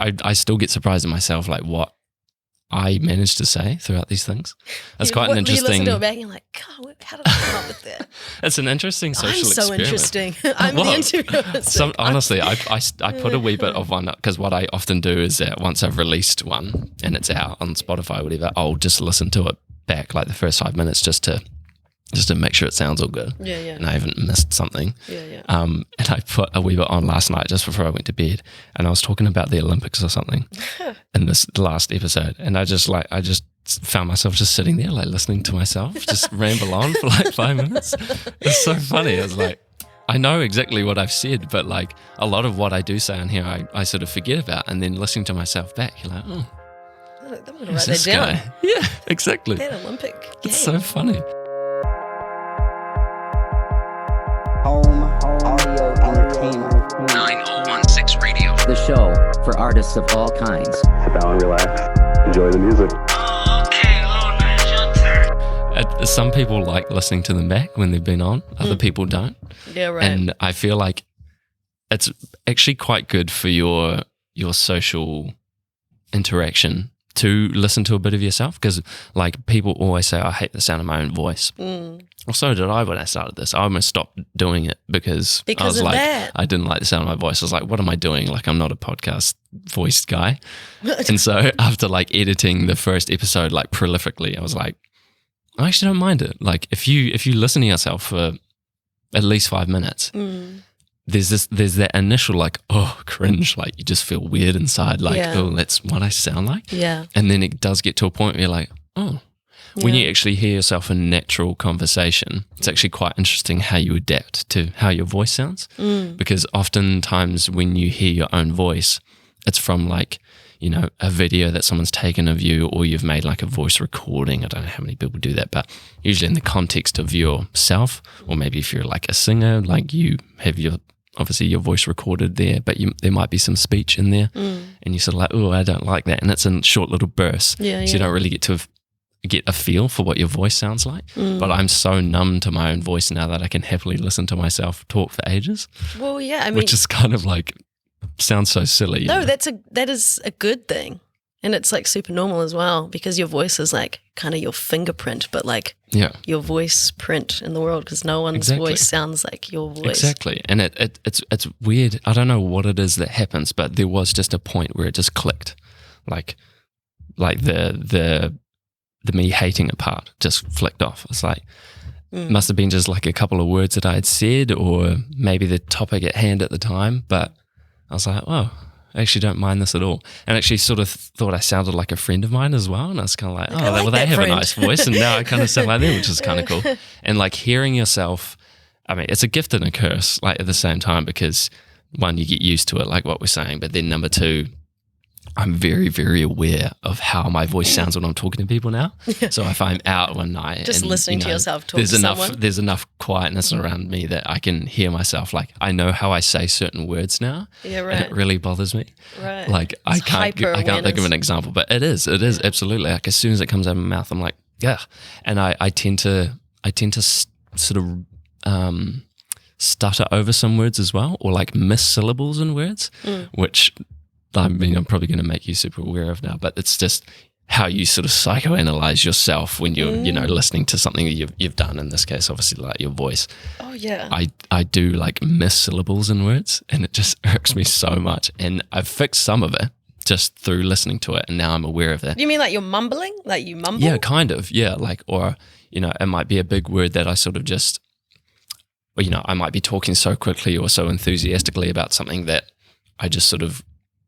I still get surprised at myself, like what I managed to say throughout these things. That's quite an interesting. You listen to it back and you're like, God, how did I come up with that? It's an interesting social experiment. I'm so interesting. I'm the interviewer. Honestly, I put a wee bit of one, because what I often do is that once I've released one and it's out on Spotify or whatever, I'll just listen to it back, like the first 5 minutes, just to make sure it sounds all good. Yeah. And I haven't missed something. Yeah. And I put a wee bit on last night just before I went to bed, and I was talking about the Olympics or something in this last episode, and I just found myself just sitting there like listening to myself just ramble on for like 5 minutes. It's so funny. It's like, I know exactly what I've said, but like a lot of what I do say on here, I sort of forget about, and then listening to myself back, you're like, oh, I'm going to write that down. Guy? Yeah, exactly. That Olympic game. It's so funny. Home Audio Entertainment. 9016 Radio. The show for artists of all kinds. Sit down and relax. Enjoy the music. Okay, all right, your turn. Some people like listening to them back when they've been on. Other people don't. Yeah, right. And I feel like it's actually quite good for your social interaction to listen to a bit of yourself, because like people always say, I hate the sound of my own voice. Well, so did I when I started this. I almost stopped doing it because I was of like, that. I didn't like the sound of my voice. I was like, what am I doing? Like, I'm not a podcast voiced guy. And so after like editing the first episode like prolifically, I was like, I actually don't mind it. Like if you listen to yourself for at least 5 minutes, there's that initial like, oh, cringe, like you just feel weird inside, like, oh, that's what I sound like. Yeah. And then it does get to a point where you're like, oh, when you actually hear yourself in natural conversation, it's actually quite interesting how you adapt to how your voice sounds. Because oftentimes when you hear your own voice, it's from like, you know, a video that someone's taken of you, or you've made like a voice recording. I don't know how many people do that, but usually in the context of yourself, or maybe if you're like a singer, like you have obviously your voice recorded there, but there might be some speech in there, and you're sort of like, oh, I don't like that. And it's in short little bursts. So you don't really get a feel for what your voice sounds like. But I'm so numb to my own voice now that I can happily listen to myself talk for ages. Well, yeah, I mean, which is kind of like, sounds so silly. No, that is a good thing. And it's like super normal as well, because your voice is like kind of your fingerprint, but like your voice print in the world, because no one's voice sounds like your voice. Exactly. And it's weird. I don't know what it is that happens, but there was just a point where it just clicked. Like the me hating a part just flicked off. It's like, must have been just like a couple of words that I had said, or maybe the topic at hand at the time, but I was like, oh, I actually don't mind this at all. And actually sort of thought I sounded like a friend of mine as well. And I was kind of like, oh, well, they have a nice voice. And now I kind of sound like them, which is kind of cool. And like hearing yourself, I mean, it's a gift and a curse, like at the same time, because one, you get used to it, like what we're saying. But then number two, I'm very, very aware of how my voice sounds when I'm talking to people now. So if I'm out one night, just listening to yourself talk to someone, there's enough quietness around me that I can hear myself. Like I know how I say certain words now. Yeah, right. And it really bothers me. Right. Like I can't think of an example, but it is absolutely, like as soon as it comes out of my mouth, I'm like, yeah. And I tend to sort of stutter over some words as well, or like miss syllables in words, which, I mean, I'm probably going to make you super aware of now, but it's just how you sort of psychoanalyze yourself when you're, you know, listening to something that you've done. In this case, obviously, like your voice. Oh yeah. I do like miss syllables in words, and it just irks me so much. And I've fixed some of it just through listening to it, and now I'm aware of that. You mean like you're mumbling? Like you mumble? Yeah, kind of. Yeah, like, or you know, it might be a big word that I sort of just, or, you know, I might be talking so quickly or so enthusiastically about something that I just sort of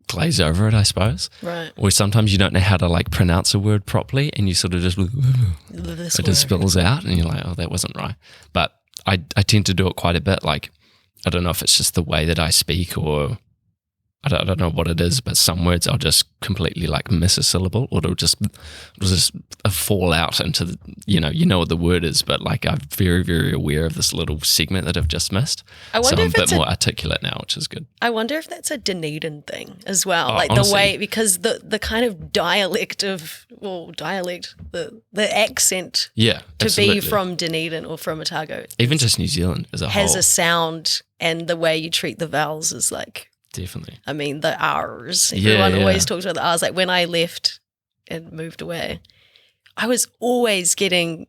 glaze over it, I suppose. Right. Or sometimes you don't know how to like pronounce a word properly, and you sort of just it just spills out, and you're like, oh, that wasn't right. But I tend to do it quite a bit. Like, I don't know if it's just the way that I speak, or I don't know what it is, but some words I'll just completely like miss a syllable, or it'll just fall out into the, you know what the word is, but like I'm very, very aware of this little segment that I've just missed. So I'm a bit more articulate now, which is good. I wonder if that's a Dunedin thing as well, Oh, like honestly, the way, because the kind of dialect, the accent yeah, to absolutely. be from Dunedin or from Otago. Even just New Zealand as a has whole a sound, and the way you treat the vowels is like definitely. I mean, the R's. Everyone always talks about the R's. Like when I left and moved away, I was always getting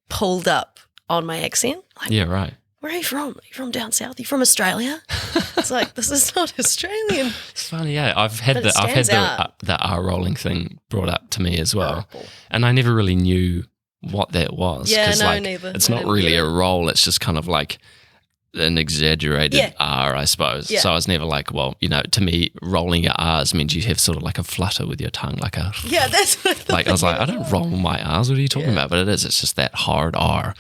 pulled up on my accent. Like, yeah, right. Where are you from? Are you from down south? Are you from Australia? It's like, this is not Australian. It's funny, yeah. I've had the R rolling thing brought up to me as well. Horrible. And I never really knew what that was. Yeah, no, like, neither. It's not really a roll. It's just kind of like an exaggerated R, I suppose. Yeah. So I was never like, well, to me, rolling your R's means you have sort of like a flutter with your tongue, like a... Yeah, that's what I thought. Like, I was like, I don't roll my R's. What are you talking about? But it is. It's just that hard R,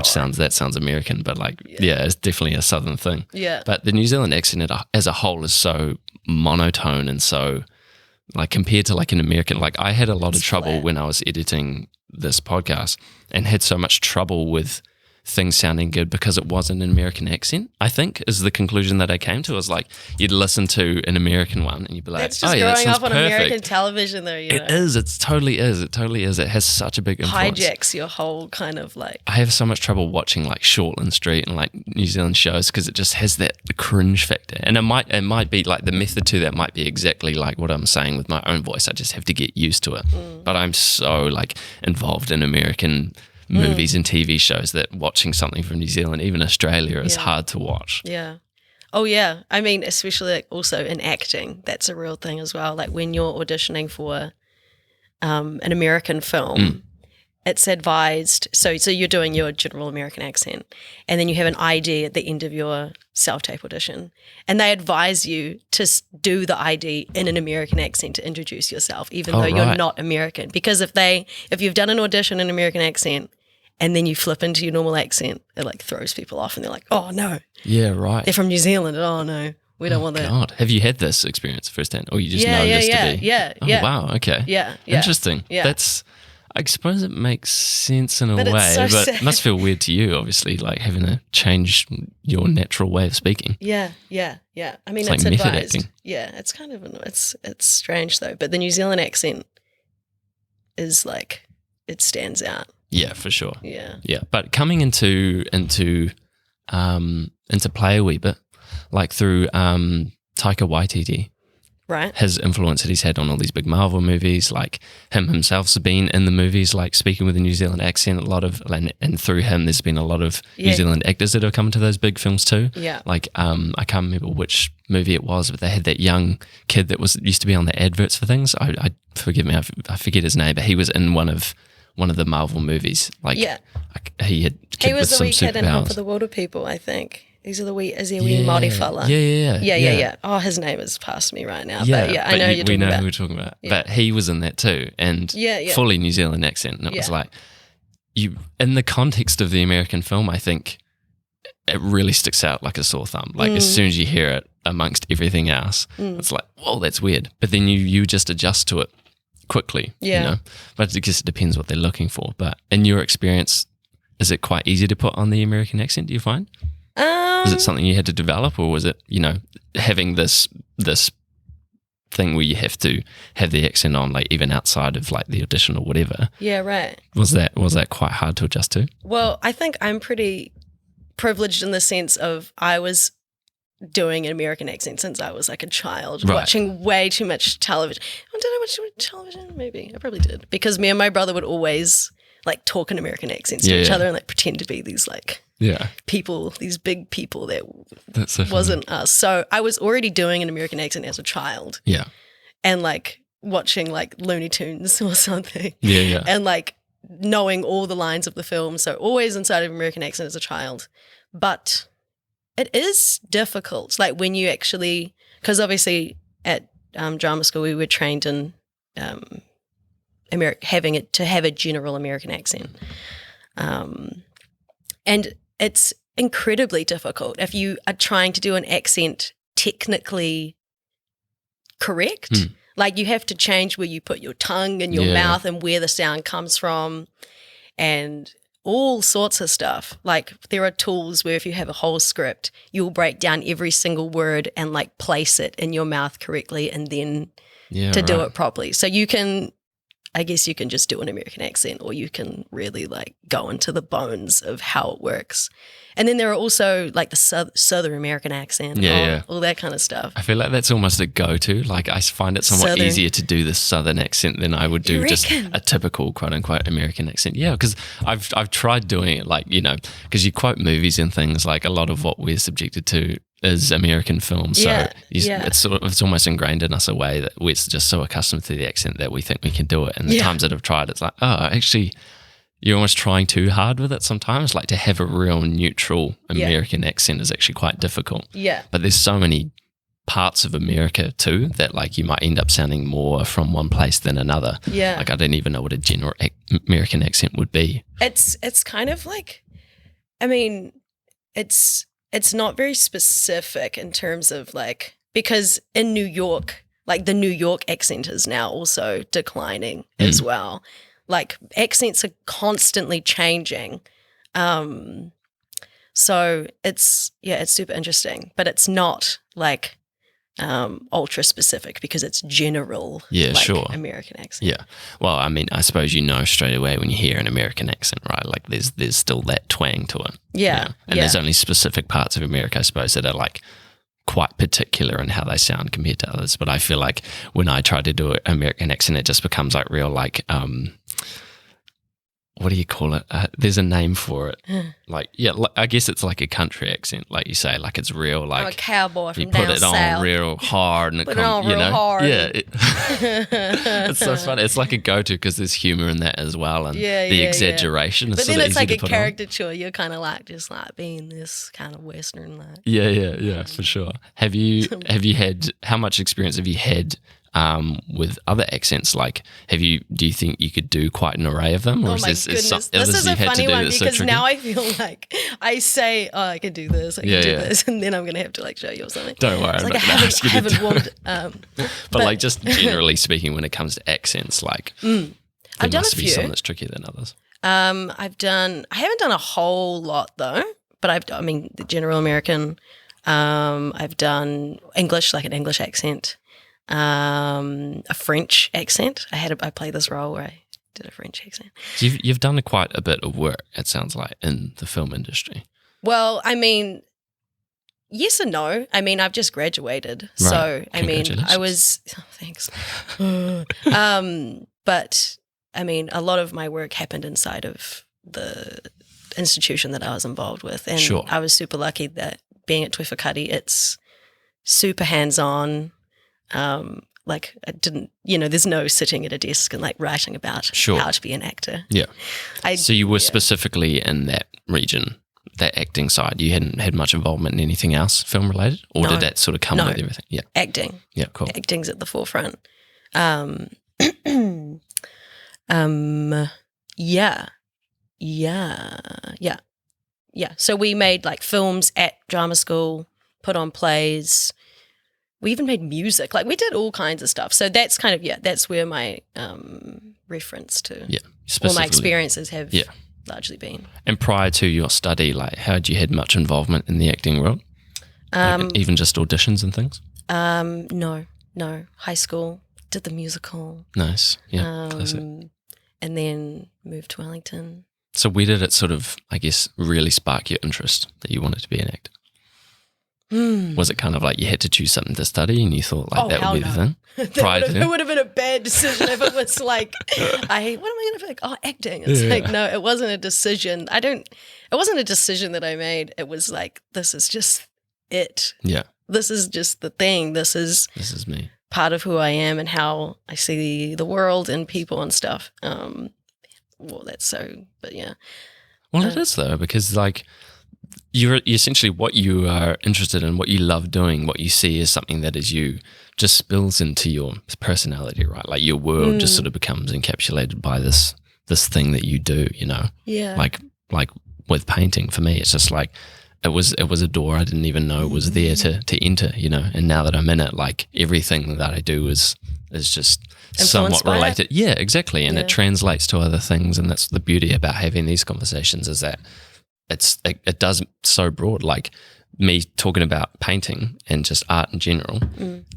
sounds American, but like, it's definitely a Southern thing. Yeah. But the New Zealand accent as a whole is so monotone and so, like, compared to like an American, like I had a lot of trouble when I was editing this podcast and had so much trouble with things sounding good because it wasn't an American accent, I think, is the conclusion that I came to. Is like, you'd listen to an American one and you'd be like, that's just that growing sounds up on perfect. American television though, It is. It totally is. It totally is. It has such a big influence. Hijacks your whole kind of like... I have so much trouble watching like Shortland Street and like New Zealand shows because it just has that cringe factor. And it might be like the method to that might be exactly like what I'm saying with my own voice. I just have to get used to it. But I'm so like involved in American movies and TV shows that watching something from New Zealand, even Australia, is hard to watch. Yeah. Oh, yeah. I mean, especially like also in acting, that's a real thing as well. Like when you're auditioning for an American film, it's advised. So you're doing your general American accent, and then you have an ID at the end of your self-tape audition, and they advise you to do the ID in an American accent to introduce yourself, even though you're not American. Because if you've done an audition in an American accent, and then you flip into your normal accent, it like throws people off and they're like, oh no. Yeah, right. They're from New Zealand. Oh no, we don't want that. God, have you had this experience firsthand? Or you just know this to be? Yeah. Wow, okay. Yeah. Interesting. Yeah. I suppose it makes sense in a way, so but sad. it must feel weird to you, obviously, like having to change your natural way of speaking. Yeah. I mean, it's like advised. method acting. Yeah, it's kind of, it's strange though. But the New Zealand accent is like, it stands out. Yeah, for sure. Yeah. But coming into play a wee bit, like through Taika Waititi, right? His influence that he's had on all these big Marvel movies, like him himself's been in the movies, like speaking with a New Zealand accent. A lot of, and through him, there's been a lot of New Zealand actors that have come to those big films too. Yeah. Like I can't remember which movie it was, but they had that young kid that used to be on the adverts for things. I forgive me, I forget his name, but he was in one of the Marvel movies. Like, he was the wee kid in Hunt for the Wilder People, I think. Is he a wee Māori fella? Yeah. Oh, his name has passed me right now. Yeah, but I know we know who we're talking about. Yeah. But he was in that too, and fully New Zealand accent. And it was like, in the context of the American film, I think it really sticks out like a sore thumb. Like as soon as you hear it amongst everything else, it's like, whoa, that's weird. But then you just adjust to it quickly, but I guess it depends what they're looking for. But in your experience, is it quite easy to put on the American accent, do you find? Is it something you had to develop, or was it, having this thing where you have to have the accent on, like even outside of like the audition or whatever? Yeah, right. Was that quite hard to adjust to? Well, I think I'm pretty privileged in the sense of I was doing an American accent since I was like a child, watching way too much television. Did I watch too much television? Maybe. I probably did. Because me and my brother would always like talk in American accents to each other and like pretend to be these like people, these big people that wasn't us. So I was already doing an American accent as a child. Yeah. And like watching like Looney Tunes or something. Yeah. And like knowing all the lines of the film. So always inside of American accent as a child. But it is difficult, like when you actually, because obviously at drama school we were trained in having a general American accent, and it's incredibly difficult if you are trying to do an accent technically correct. Like you have to change where you put your tongue and your mouth and where the sound comes from, and all sorts of stuff. Like there are tools where if you have a whole script, you'll break down every single word and like place it in your mouth correctly and then do it properly. So you can I guess you can just do an American accent, or you can really like go into the bones of how it works. And then there are also like the Southern American accent, all that kind of stuff. I feel like that's almost a go-to. Like I find it somewhat easier to do the Southern accent than I would do just a typical quote-unquote American accent. Yeah, because I've tried doing it, like, you know, because you quote movies and things, like a lot of what we're subjected to is American films, so it's almost ingrained in us a way that we're just so accustomed to the accent that we think we can do it. And the times that I've tried, it's like, oh, actually, you're almost trying too hard with it sometimes. Like to have a real neutral American accent is actually quite difficult. Yeah. But there's so many parts of America too that like you might end up sounding more from one place than another. Yeah. Like I don't even know what a general American accent would be. It's kind of like, I mean, it's not very specific in terms of like, because in New York, like the New York accent is now also declining as well. Like accents are constantly changing. So it's super interesting, but it's not like ultra specific because it's general American accent. Yeah. Well, I mean, I suppose you know straight away when you hear an American accent, right? Like there's still that twang to it. Yeah. You know? And there's only specific parts of America, I suppose, that are like quite particular in how they sound compared to others. But I feel like when I try to do an American accent, it just becomes like real like what do you call it? There's a name for it. Like, I guess it's like a country accent, like you say, like it's real, like a cowboy from you put down it south. on real hard, and it comes, you know, hard. Yeah, it's so funny. It's like a go-to because there's humor in that as well, and the exaggeration is but sort then of it's easy like to a put caricature. You're kind of like just like being this kind of Western, like. Yeah, for sure. Have you had, how much experience have you had with other accents? Like, do you think you could do quite an array of them? Or goodness. This is a funny one because now I feel like I say, oh, I can do this, I can do this, and then I'm going to have to like show you or something. Don't worry. It's like I haven't warmed. But like just generally speaking, when it comes to accents, like I've done must a be few. some that's trickier than others. I haven't done a whole lot though, but I mean, the general American. I've done English, like an English accent. A French accent. I played this role where I did a French accent. So you've done quite a bit of work, it sounds like, in the film industry. Well, I mean, yes and no. I mean, I've just graduated, right. So I mean, I was thanks. But I mean, a lot of my work happened inside of the institution that I was involved with, and I was super lucky that being at Toi Whakaari, it's super hands-on. Like I didn't, there's no sitting at a desk and like writing about how to be an actor. Yeah. So you were specifically in that region, that acting side. You hadn't had much involvement in anything else film related, or did that sort of come with everything? Yeah. Acting. Yeah, cool. Acting's at the forefront. Yeah. So we made like films at drama school, put on plays. We even made music. Like we did all kinds of stuff. So that's kind of, that's where my reference to all my experiences have largely been. And prior to your study, like had you had much involvement in the acting world? Like, even just auditions and things? No. High school, did the musical. Nice. Yeah, classic. And then moved to Wellington. So where did it sort of, I guess, really spark your interest that you wanted to be an actor? Was it kind of like you had to choose something to study and you thought like that would be the thing? It would have been a bad decision if it was like, what am I going to pick? Oh, acting. It's like, no, it wasn't a decision. It wasn't a decision that I made. It was like, this is just it. Yeah. This is just the thing. This is me. Part of who I am and how I see the world and people and stuff. But yeah. Well, it is though, because like, you're essentially what you are interested in, what you love doing, what you see as something that is you, just spills into your personality, right? Like your world just sort of becomes encapsulated by this thing that you do, Yeah. Like with painting, for me, it's just like it was a door I didn't even know was there to enter, And now that I'm in it, like everything that I do is just somewhat related. Yeah, exactly, and it translates to other things, and that's the beauty about having these conversations is that. It does so broad, like me talking about painting and just art in general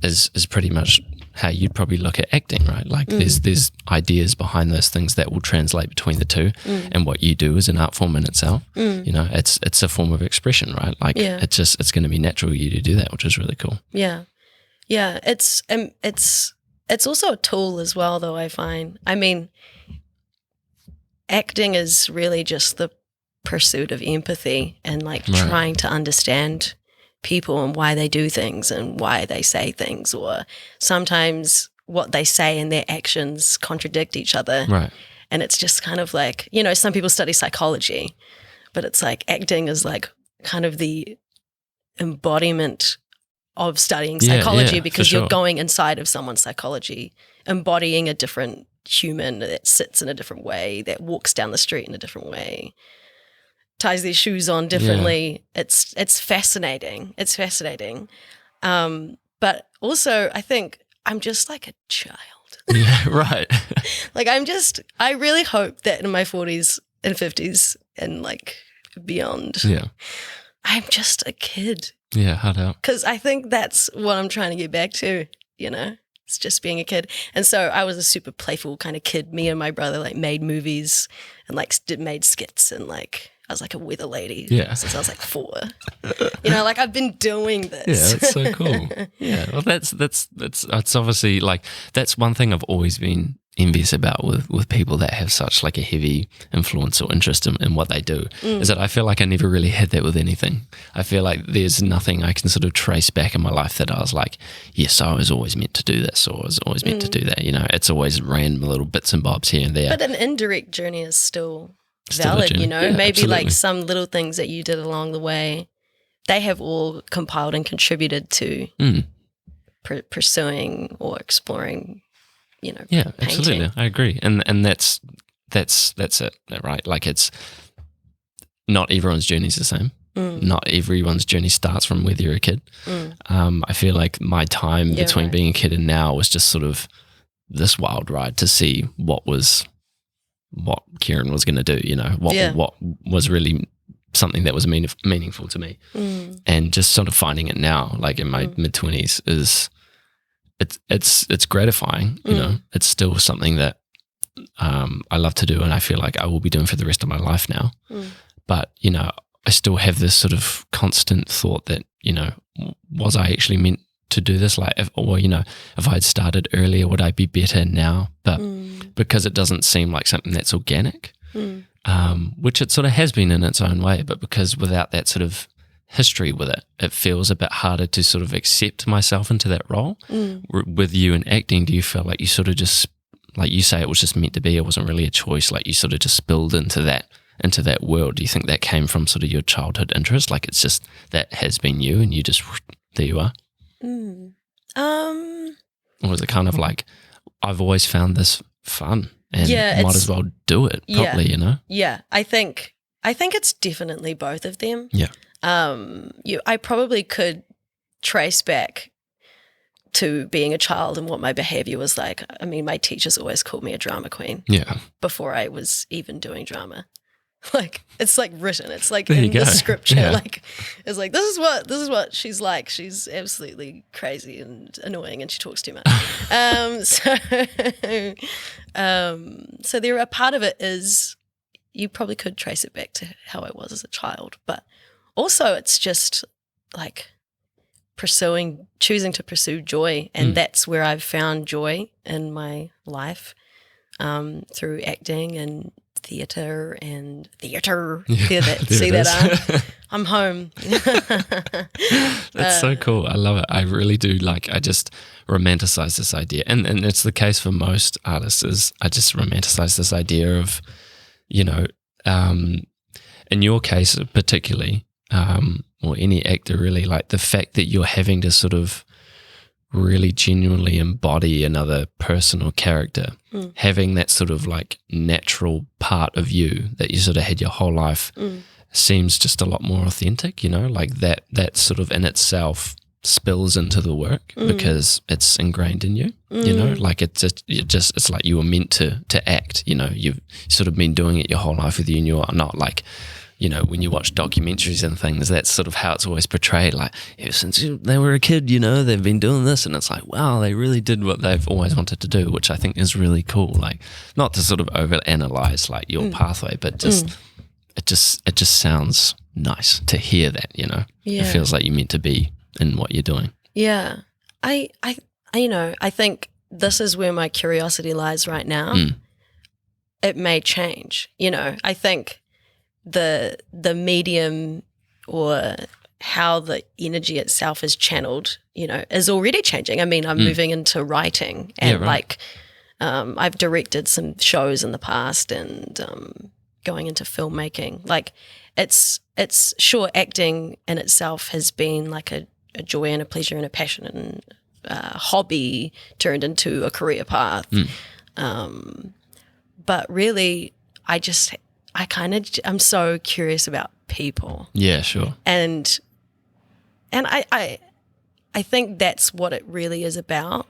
is pretty much how you'd probably look at acting, right? Like there's ideas behind those things that will translate between the two, and what you do is an art form in itself. You know, it's a form of expression, right? Like it's going to be natural for you to do that, which is really cool. Yeah. It's also a tool as well, though, I find. I mean, acting is really just the pursuit of empathy and like trying to understand people and why they do things and why they say things, or sometimes what they say and their actions contradict each other. Right. And it's just kind of like, you know, some people study psychology, but it's like acting is like kind of the embodiment of studying psychology, because you're going inside of someone's psychology, embodying a different human that sits in a different way, that walks down the street in a different way, ties their shoes on differently. It's fascinating. It's fascinating. But also I think I'm just like a child. Yeah, right. Like I really hope that in my 40s and 50s and like beyond, I'm just a kid. Yeah, hard out. Because I think that's what I'm trying to get back to, you know? It's just being a kid. And so I was a super playful kind of kid. Me and my brother like made movies and like made skits, and like I was like a weather lady since I was like 4. You know, like I've been doing this. Yeah, that's so cool. Yeah, well, that's obviously like that's one thing I've always been envious about with people that have such like a heavy influence or interest in what they do, is that I feel like I never really had that with anything. I feel like there's nothing I can sort of trace back in my life that I was like, yes, I was always meant to do this, or I was always meant to do that. You know, it's always random little bits and bobs here and there. But an indirect journey is still valid, you know. Maybe absolutely. Like some little things that you did along the way, they have all compiled and contributed to pursuing or exploring, you know, yeah, painting. absolutely, I agree, and that's it, right? Like it's not everyone's journey is the same. Not everyone's journey starts from whether you're a kid. I feel like my time between being a kid and now was just sort of this wild ride to see what Kieran was going to do, you know, what was really something that was meaningful to me, and just sort of finding it now, like in my mid-20s, is it's gratifying. You know, it's still something that I love to do, and I feel like I will be doing for the rest of my life now. But you know, I still have this sort of constant thought that, you know, was I actually meant to do this? Like, if I had started earlier, would I be better now? But because it doesn't seem like something that's organic, which it sort of has been in its own way, but because without that sort of history with it, it feels a bit harder to sort of accept myself into that role. With you in acting, do you feel like you sort of just, like you say, it was just meant to be, it wasn't really a choice, like you sort of just spilled into that world? Do you think that came from sort of your childhood interest? Like it's just, that has been you and you just, there you are? Or is it kind of like, I've always found this fun and might as well do it properly, you know? Yeah, I think it's definitely both of them. Yeah. I probably could trace back to being a child and what my behavior was like. I mean, my teachers always called me a drama queen. Yeah. Before I was even doing drama. Like, it's like written. It's like in the scripture. Yeah. Like, it's like, this is what she's like. She's absolutely crazy and annoying, and she talks too much. So there, a part of it is you probably could trace it back to how I was as a child, but also it's just like choosing to pursue joy, and that's where I've found joy in my life, through acting and theater. See that? I'm home. That's so cool. I love it. I really do. Like, I just romanticize this idea, and it's the case for most artists. Is I just romanticize this idea of, you know, in your case particularly, or any actor really, like the fact that you're having to sort of really genuinely embody another person or character, having that sort of like natural part of you that you sort of had your whole life, seems just a lot more authentic, you know, like that sort of in itself spills into the work because it's ingrained in you, you know, like it's like you were meant to act, you know, you've sort of been doing it your whole life with you, and you're not like you know, when you watch documentaries and things, that's sort of how it's always portrayed. Like, ever since they were a kid, you know, they've been doing this, and it's like, wow, they really did what they've always wanted to do, which I think is really cool. Like, not to sort of overanalyze like your pathway, but just it just sounds nice to hear that, you know. Yeah. It feels like you're meant to be in what you're doing. Yeah. I you know, I think this is where my curiosity lies right now. It may change, you know. I think the medium or how the energy itself is channeled, you know, is already changing. I mean, I'm moving into writing, and like I've directed some shows in the past, and going into filmmaking. Like, it's sure, acting in itself has been like a joy and a pleasure and a passion and hobby turned into a career path. But really, I'm so curious about people. Yeah, sure. And I think that's what it really is about,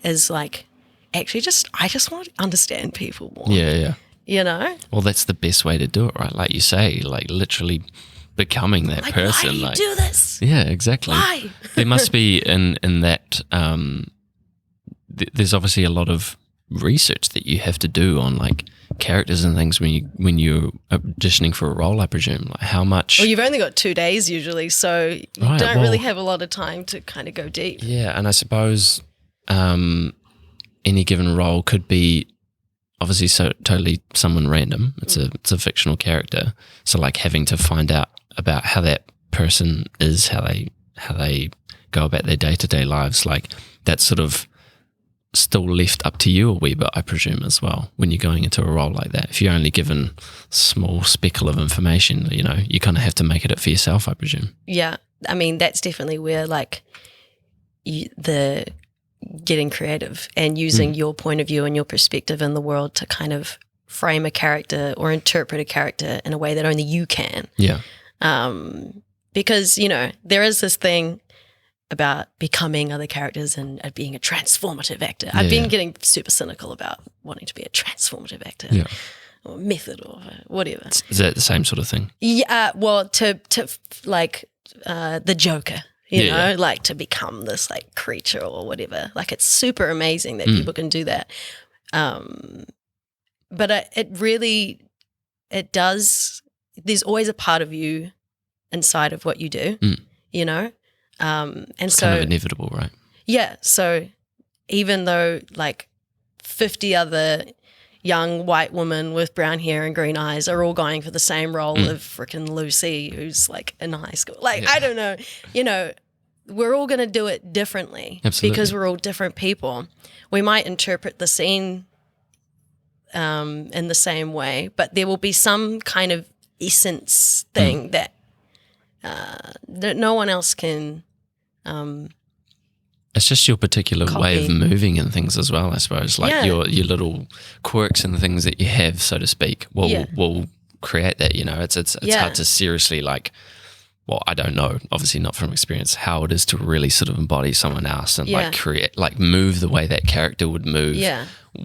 is like, actually I just want to understand people more. Yeah, yeah. You know? Well, that's the best way to do it, right? Like you say, like literally becoming that person. Why do you do this? Yeah, exactly. Why? There must be in that, there's obviously a lot of research that you have to do on like characters and things when you're auditioning for a role, I presume. Like, how much? Well, you've only got 2 days usually, so you don't really have a lot of time to kind of go deep. Yeah, and I suppose any given role could be obviously so totally someone random. It's a fictional character, so like having to find out about how that person is, how they go about their day-to-day lives, like that's sort of still left up to you a wee bit, I presume, as well, when you're going into a role like that. If you're only given small speckle of information, you know, you kind of have to make it up for yourself, I presume. Yeah, I mean, that's definitely where like the getting creative and using your point of view and your perspective in the world to kind of frame a character or interpret a character in a way that only you can. Yeah. Because, you know, there is this thing about becoming other characters and being a transformative actor. I've been getting super cynical about wanting to be a transformative actor or method or whatever. Is that the same sort of thing? Yeah, well, to like the Joker, you know, like to become this like creature or whatever. Like, it's super amazing that people can do that. But it does, there's always a part of you inside of what you do, you know? And it's so kind of inevitable, right? Yeah. So even though like 50 other young white women with brown hair and green eyes are all going for the same role of freaking Lucy, who's like in high school, like, I don't know, you know, we're all going to do it differently. Absolutely. Because we're all different people. We might interpret the scene in the same way, but there will be some kind of essence thing that no one else can. It's just your particular copy. way of moving and things as well, I suppose. Like your little quirks and things that you have, so to speak, will create that. You know, it's hard to seriously like. Well, I don't know, obviously not from experience, how it is to really sort of embody someone else and like create, like move the way that character would move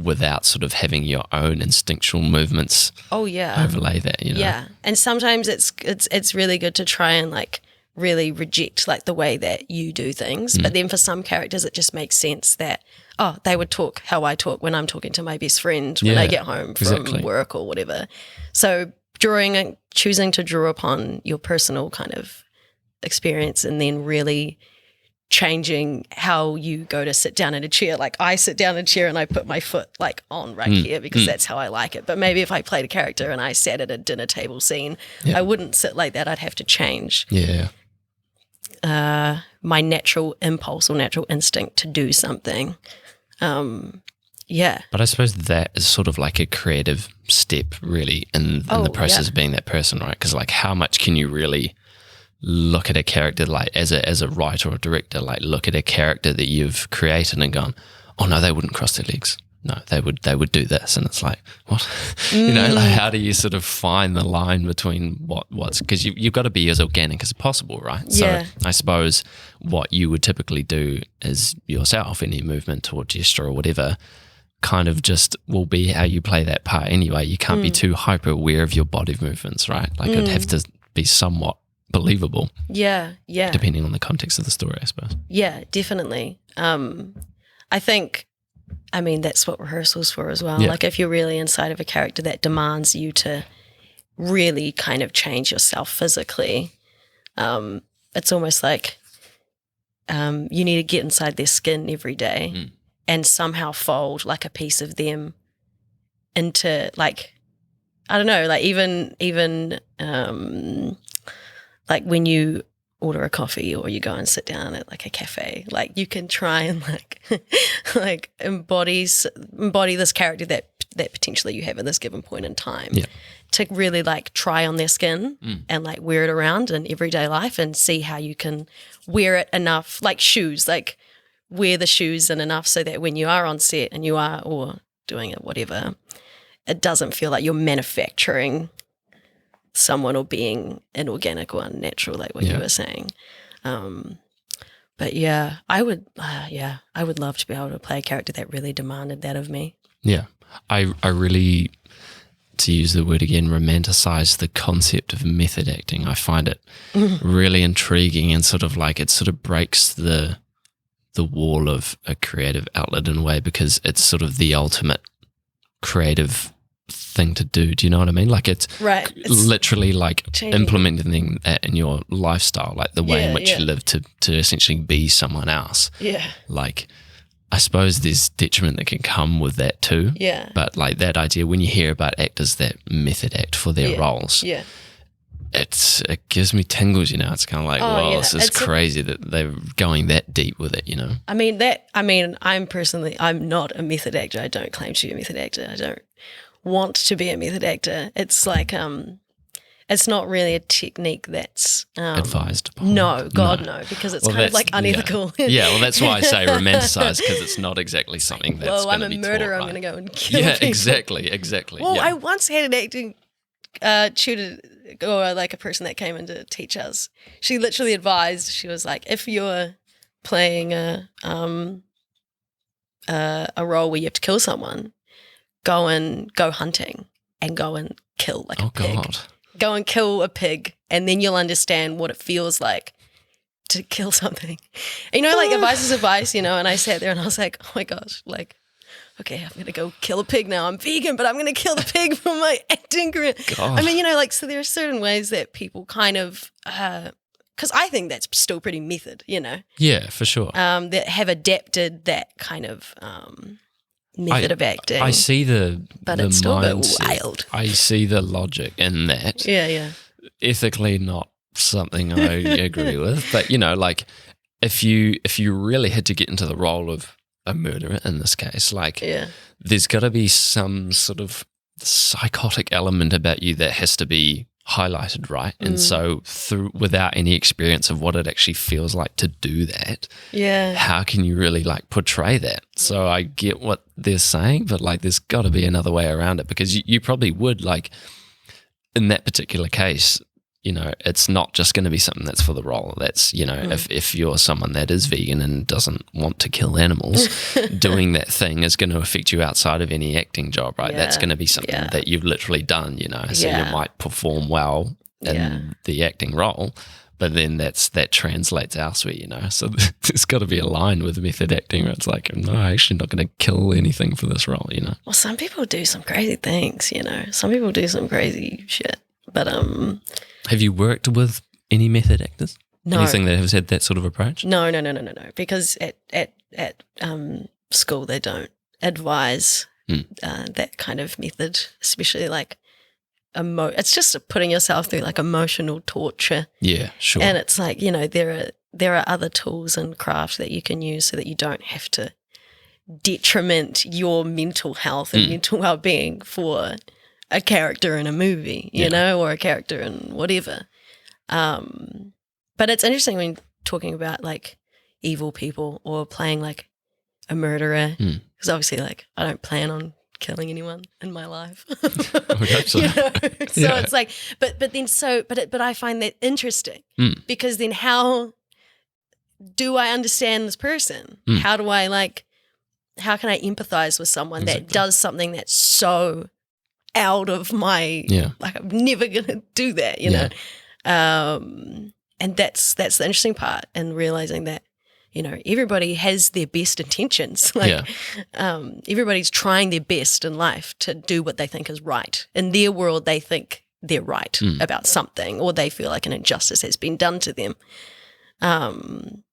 without sort of having your own instinctual movements overlay that, you know? Yeah, and sometimes it's really good to try and like really reject like the way that you do things. But then for some characters, it just makes sense that, oh, they would talk how I talk when I'm talking to my best friend when I get home from work or whatever. So choosing to draw upon your personal kind of experience and then really changing how you go to sit down in a chair. Like, I sit down in a chair and I put my foot like on right here because that's how I like it. But maybe if I played a character and I sat at a dinner table scene, I wouldn't sit like that. I'd have to change my natural impulse or natural instinct to do something. But I suppose that is sort of like a creative step really in the process of being that person, right? Because like, how much can you really look at a character, like as a writer or a director, like look at a character that you've created and gone, oh no, they wouldn't cross their legs. No, they would do this. And it's like, what? You know, like, how do you sort of find the line between what's, because you've got to be as organic as possible, right? Yeah. So I suppose what you would typically do is yourself, any movement or gesture or whatever, kind of just will be how you play that part anyway. You can't be too hyper aware of your body movements, right? Like it'd have to be somewhat believable. Yeah. Depending on the context of the story, I suppose. Yeah, definitely. I think, that's what rehearsal's for as well. Yeah. Like if you're really inside of a character that demands you to really kind of change yourself physically, it's almost like you need to get inside their skin every day and somehow fold like a piece of them into like, I don't know, like even like when you order a coffee or you go and sit down at like a cafe, like you can try and like embody this character that potentially you have at this given point in time. Yeah. To really like try on their skin and like wear it around in everyday life and see how you can wear it enough, like shoes, like wear the shoes in enough so that when you are on set and you are or doing it, whatever, it doesn't feel like you're manufacturing someone or being inorganic or unnatural, like what you were saying. But yeah, I would love to be able to play a character that really demanded that of me. Yeah. I really, to use the word again, romanticize the concept of method acting. I find it really intriguing and sort of like it sort of breaks the wall of a creative outlet in a way because it's sort of the ultimate creative thing to do. Do you know what I mean? Like it's literally like implementing that in your lifestyle, like the way in which you live to essentially be someone else. Yeah. Like I suppose there's detriment that can come with that too. Yeah. But like that idea, when you hear about actors that method act for their roles, it gives me tingles, you know. It's kind of like, this is crazy that they're going that deep with it, you know. I'm not a method actor. I don't claim to be a method actor. I don't want to be a method actor. It's like, it's not really a technique that's advised upon. No, no, because it's kind of like unethical. Yeah, well, that's why I say romanticize, because it's not exactly something that's going to be taught. Well, I'm a murderer. I'm going to go and kill people. Exactly. Well, I once had an acting tutor or like a person that came in to teach us. She literally advised. She was like, if you're playing a role where you have to kill someone, go hunting and go and kill like a pig. God. Go and kill a pig, and then you'll understand what it feels like to kill something. And, you know, like advice is advice, you know, and I sat there and I was like, oh my gosh, like, okay, I'm going to go kill a pig now. I'm vegan, but I'm going to kill the pig for my acting career. God. I mean, you know, like, so there are certain ways that people kind of, because I think that's still pretty method, you know. Yeah, for sure. That have adapted that kind of method of acting. I see but it's still a bit wild. I see the logic in that. Yeah. Ethically not something I agree with, but you know, like if you really had to get into the role of a murderer in this case, like there's got to be some sort of psychotic element about you that has to be highlighted, right? And so without any experience of what it actually feels like to do that, how can you really like portray that? So I get what they're saying, but like there's got to be another way around it, because you probably would, like in that particular case, you know, it's not just going to be something that's for the role. That's, you know, if you're someone that is vegan and doesn't want to kill animals, doing that thing is going to affect you outside of any acting job, right? That's going to be something that you've literally done, you know, so you might perform well in the acting role, but then that translates elsewhere, you know. So there's got to be a line with method acting where it's like, no, I'm actually not going to kill anything for this role, you know. Well, some people do some crazy things, you know. Some people do some crazy shit, but have you worked with any method actors? No. Anything that has had that sort of approach? No. Because at school they don't advise that kind of method, especially like it's just putting yourself through like emotional torture. Yeah, sure. And it's like, you know, there are other tools and craft that you can use so that you don't have to detriment your mental health and mental well-being for a character in a movie, you know, or a character in whatever. But it's interesting when talking about like evil people or playing like a murderer, because obviously like I don't plan on killing anyone in my life. So. You know? So it's like, but I find that interesting because then how do I understand this person? How do I like how can I empathize with someone that does something that's so out of my, like I'm never going to do that, you know? And that's the interesting part, and realizing that, you know, everybody has their best intentions. Like everybody's trying their best in life to do what they think is right. In their world, they think they're right about something, or they feel like an injustice has been done to them. And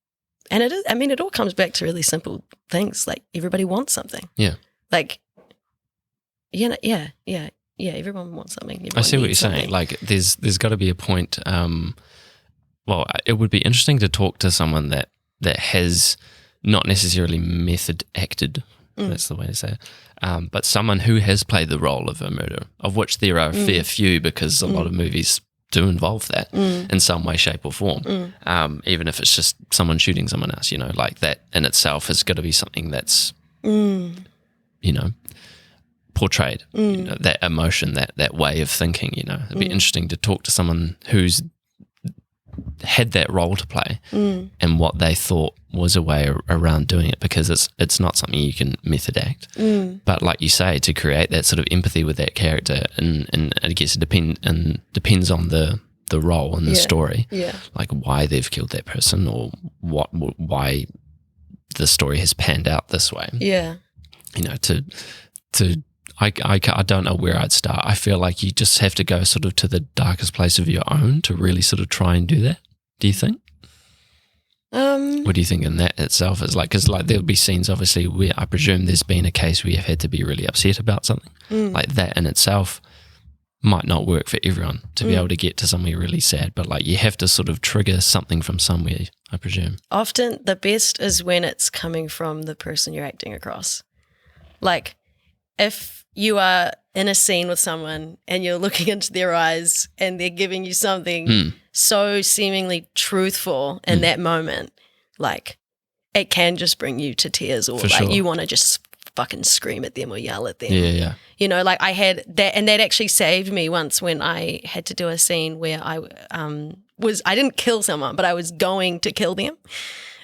it is, I mean, it all comes back to really simple things. Like everybody wants something. Yeah. Like, everyone wants something. Everyone I see what you're something. saying. Like there's got to be a point. Well, it would be interesting to talk to someone that has not necessarily method acted. That's the way to say it. But someone who has played the role of a murderer, of which there are a fair few, because a lot of movies do involve that in some way, shape or form. Even if it's just someone shooting someone else, you know, like that in itself has got to be something that's, you know, portrayed, you know, that emotion, that way of thinking, you know. It'd be interesting to talk to someone who's had that role to play and what they thought was a way around doing it, because it's not something you can method act. But like you say, to create that sort of empathy with that character, and I guess it depends on the role and the story, like why they've killed that person, or why the story has panned out this way. You know, I don't know where I'd start. I feel like you just have to go sort of to the darkest place of your own to really sort of try and do that. Do you think? What do you think in that itself is like? Because like there'll be scenes obviously where I presume there's been a case where you've had to be really upset about something. Like that in itself might not work for everyone to be able to get to somewhere really sad, but like you have to sort of trigger something from somewhere, I presume. Often the best is when it's coming from the person you're acting across. Like if you are in a scene with someone and you're looking into their eyes and they're giving you something so seemingly truthful in that moment, like it can just bring you to tears, or you want to just fucking scream at them or yell at them. You know, like I had that, and that actually saved me once when I had to do a scene where I didn't kill someone, but I was going to kill them.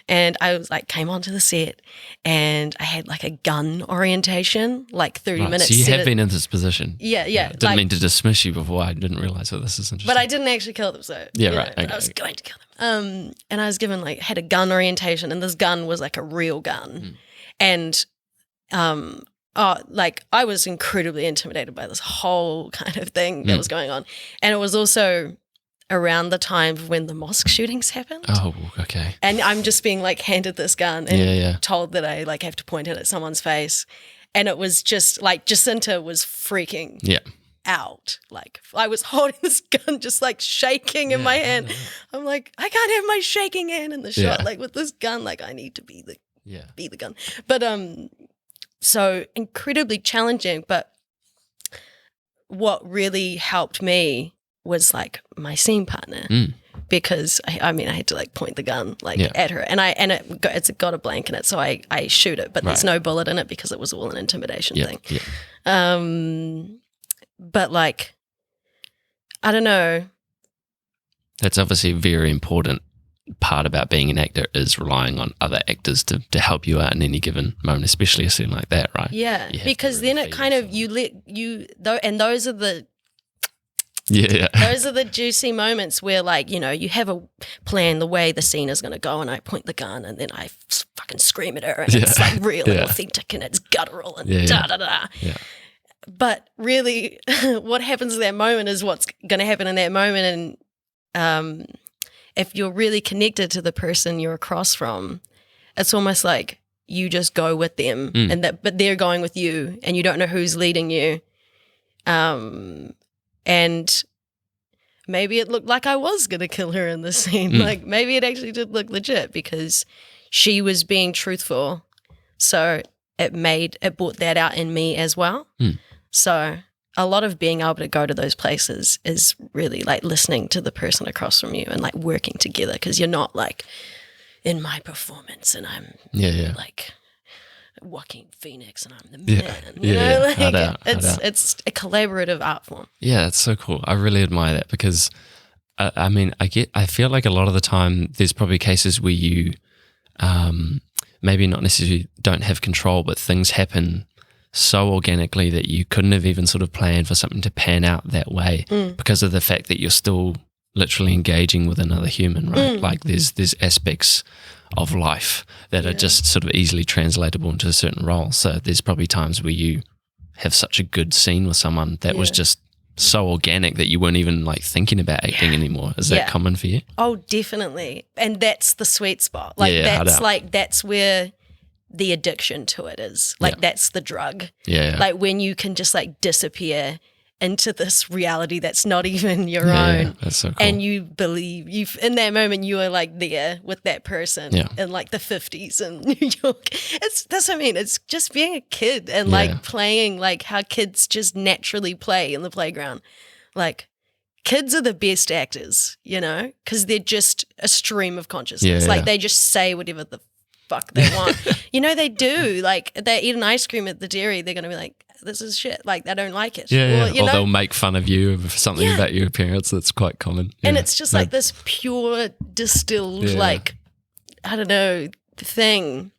And I was like, came onto the set and I had like a gun orientation, like 30 minutes. So you have been in this position. Yeah. I didn't mean to dismiss you before. I didn't realize that this is interesting. But I didn't actually kill them. So right. Okay. I was going to kill them. And I was given had a gun orientation, and this gun was like a real gun. And I was incredibly intimidated by this whole kind of thing that was going on. And it was also around the time when the mosque shootings happened. Oh, okay. And I'm just being like handed this gun and told that I like have to point it at someone's face. And it was just like Jacinta was freaking out. Like I was holding this gun just like shaking in my hand. I'm like, I can't have my shaking hand in the shot. Like with this gun, like I need to be the gun. But so incredibly challenging. But what really helped me was like my scene partner, because I had to like point the gun at her, and it's got a blank in it, so I shoot it, but there's no bullet in it because it was all an intimidation thing. But like, I don't know. That's obviously a very important part about being an actor, is relying on other actors to help you out in any given moment, especially a scene like that, right? Yeah, because then it kind of and those are the those are the juicy moments where, like, you know, you have a plan the way the scene is going to go, and I point the gun and then I fucking scream at her, and it's like real and authentic and it's guttural and da-da-da. But really what happens in that moment is what's going to happen in that moment. And if you're really connected to the person you're across from, it's almost like you just go with them, but they're going with you, and you don't know who's leading you. And maybe it looked like I was going to kill her in the scene. Like maybe it actually did look legit because she was being truthful. So it brought that out in me as well. So a lot of being able to go to those places is really like listening to the person across from you and like working together, because you're not like in my performance and I'm like Joaquin Phoenix and I'm the man. You know? Like, it's a collaborative art form. Yeah, that's so cool. I really admire that, because I feel like a lot of the time there's probably cases where you maybe not necessarily don't have control, but things happen so organically that you couldn't have even sort of planned for something to pan out that way because of the fact that you're still literally engaging with another human, right? Like there's aspects of life that are just sort of easily translatable into a certain role. So there's probably times where you have such a good scene with someone that was just so organic that you weren't even like thinking about acting anymore. Is that common for you? Oh, definitely. And that's the sweet spot. Like that's where the addiction to it is. Like that's the drug. Yeah. Like when you can just like disappear into this reality that's not even your own. Yeah, that's so cool. And you believe in that moment you are like there with that person in like the 50s in New York. That's what I mean. It's just being a kid and like playing like how kids just naturally play in the playground. Like kids are the best actors, you know, because they're just a stream of consciousness. Like they just say whatever the fuck they want. You know, they do. Like they eat an ice cream at the dairy, they're going to be like, this is shit. Like they don't like it. Or they'll make fun of you for something about your appearance. That's quite common. And it's just like this pure distilled like, I don't know, thing.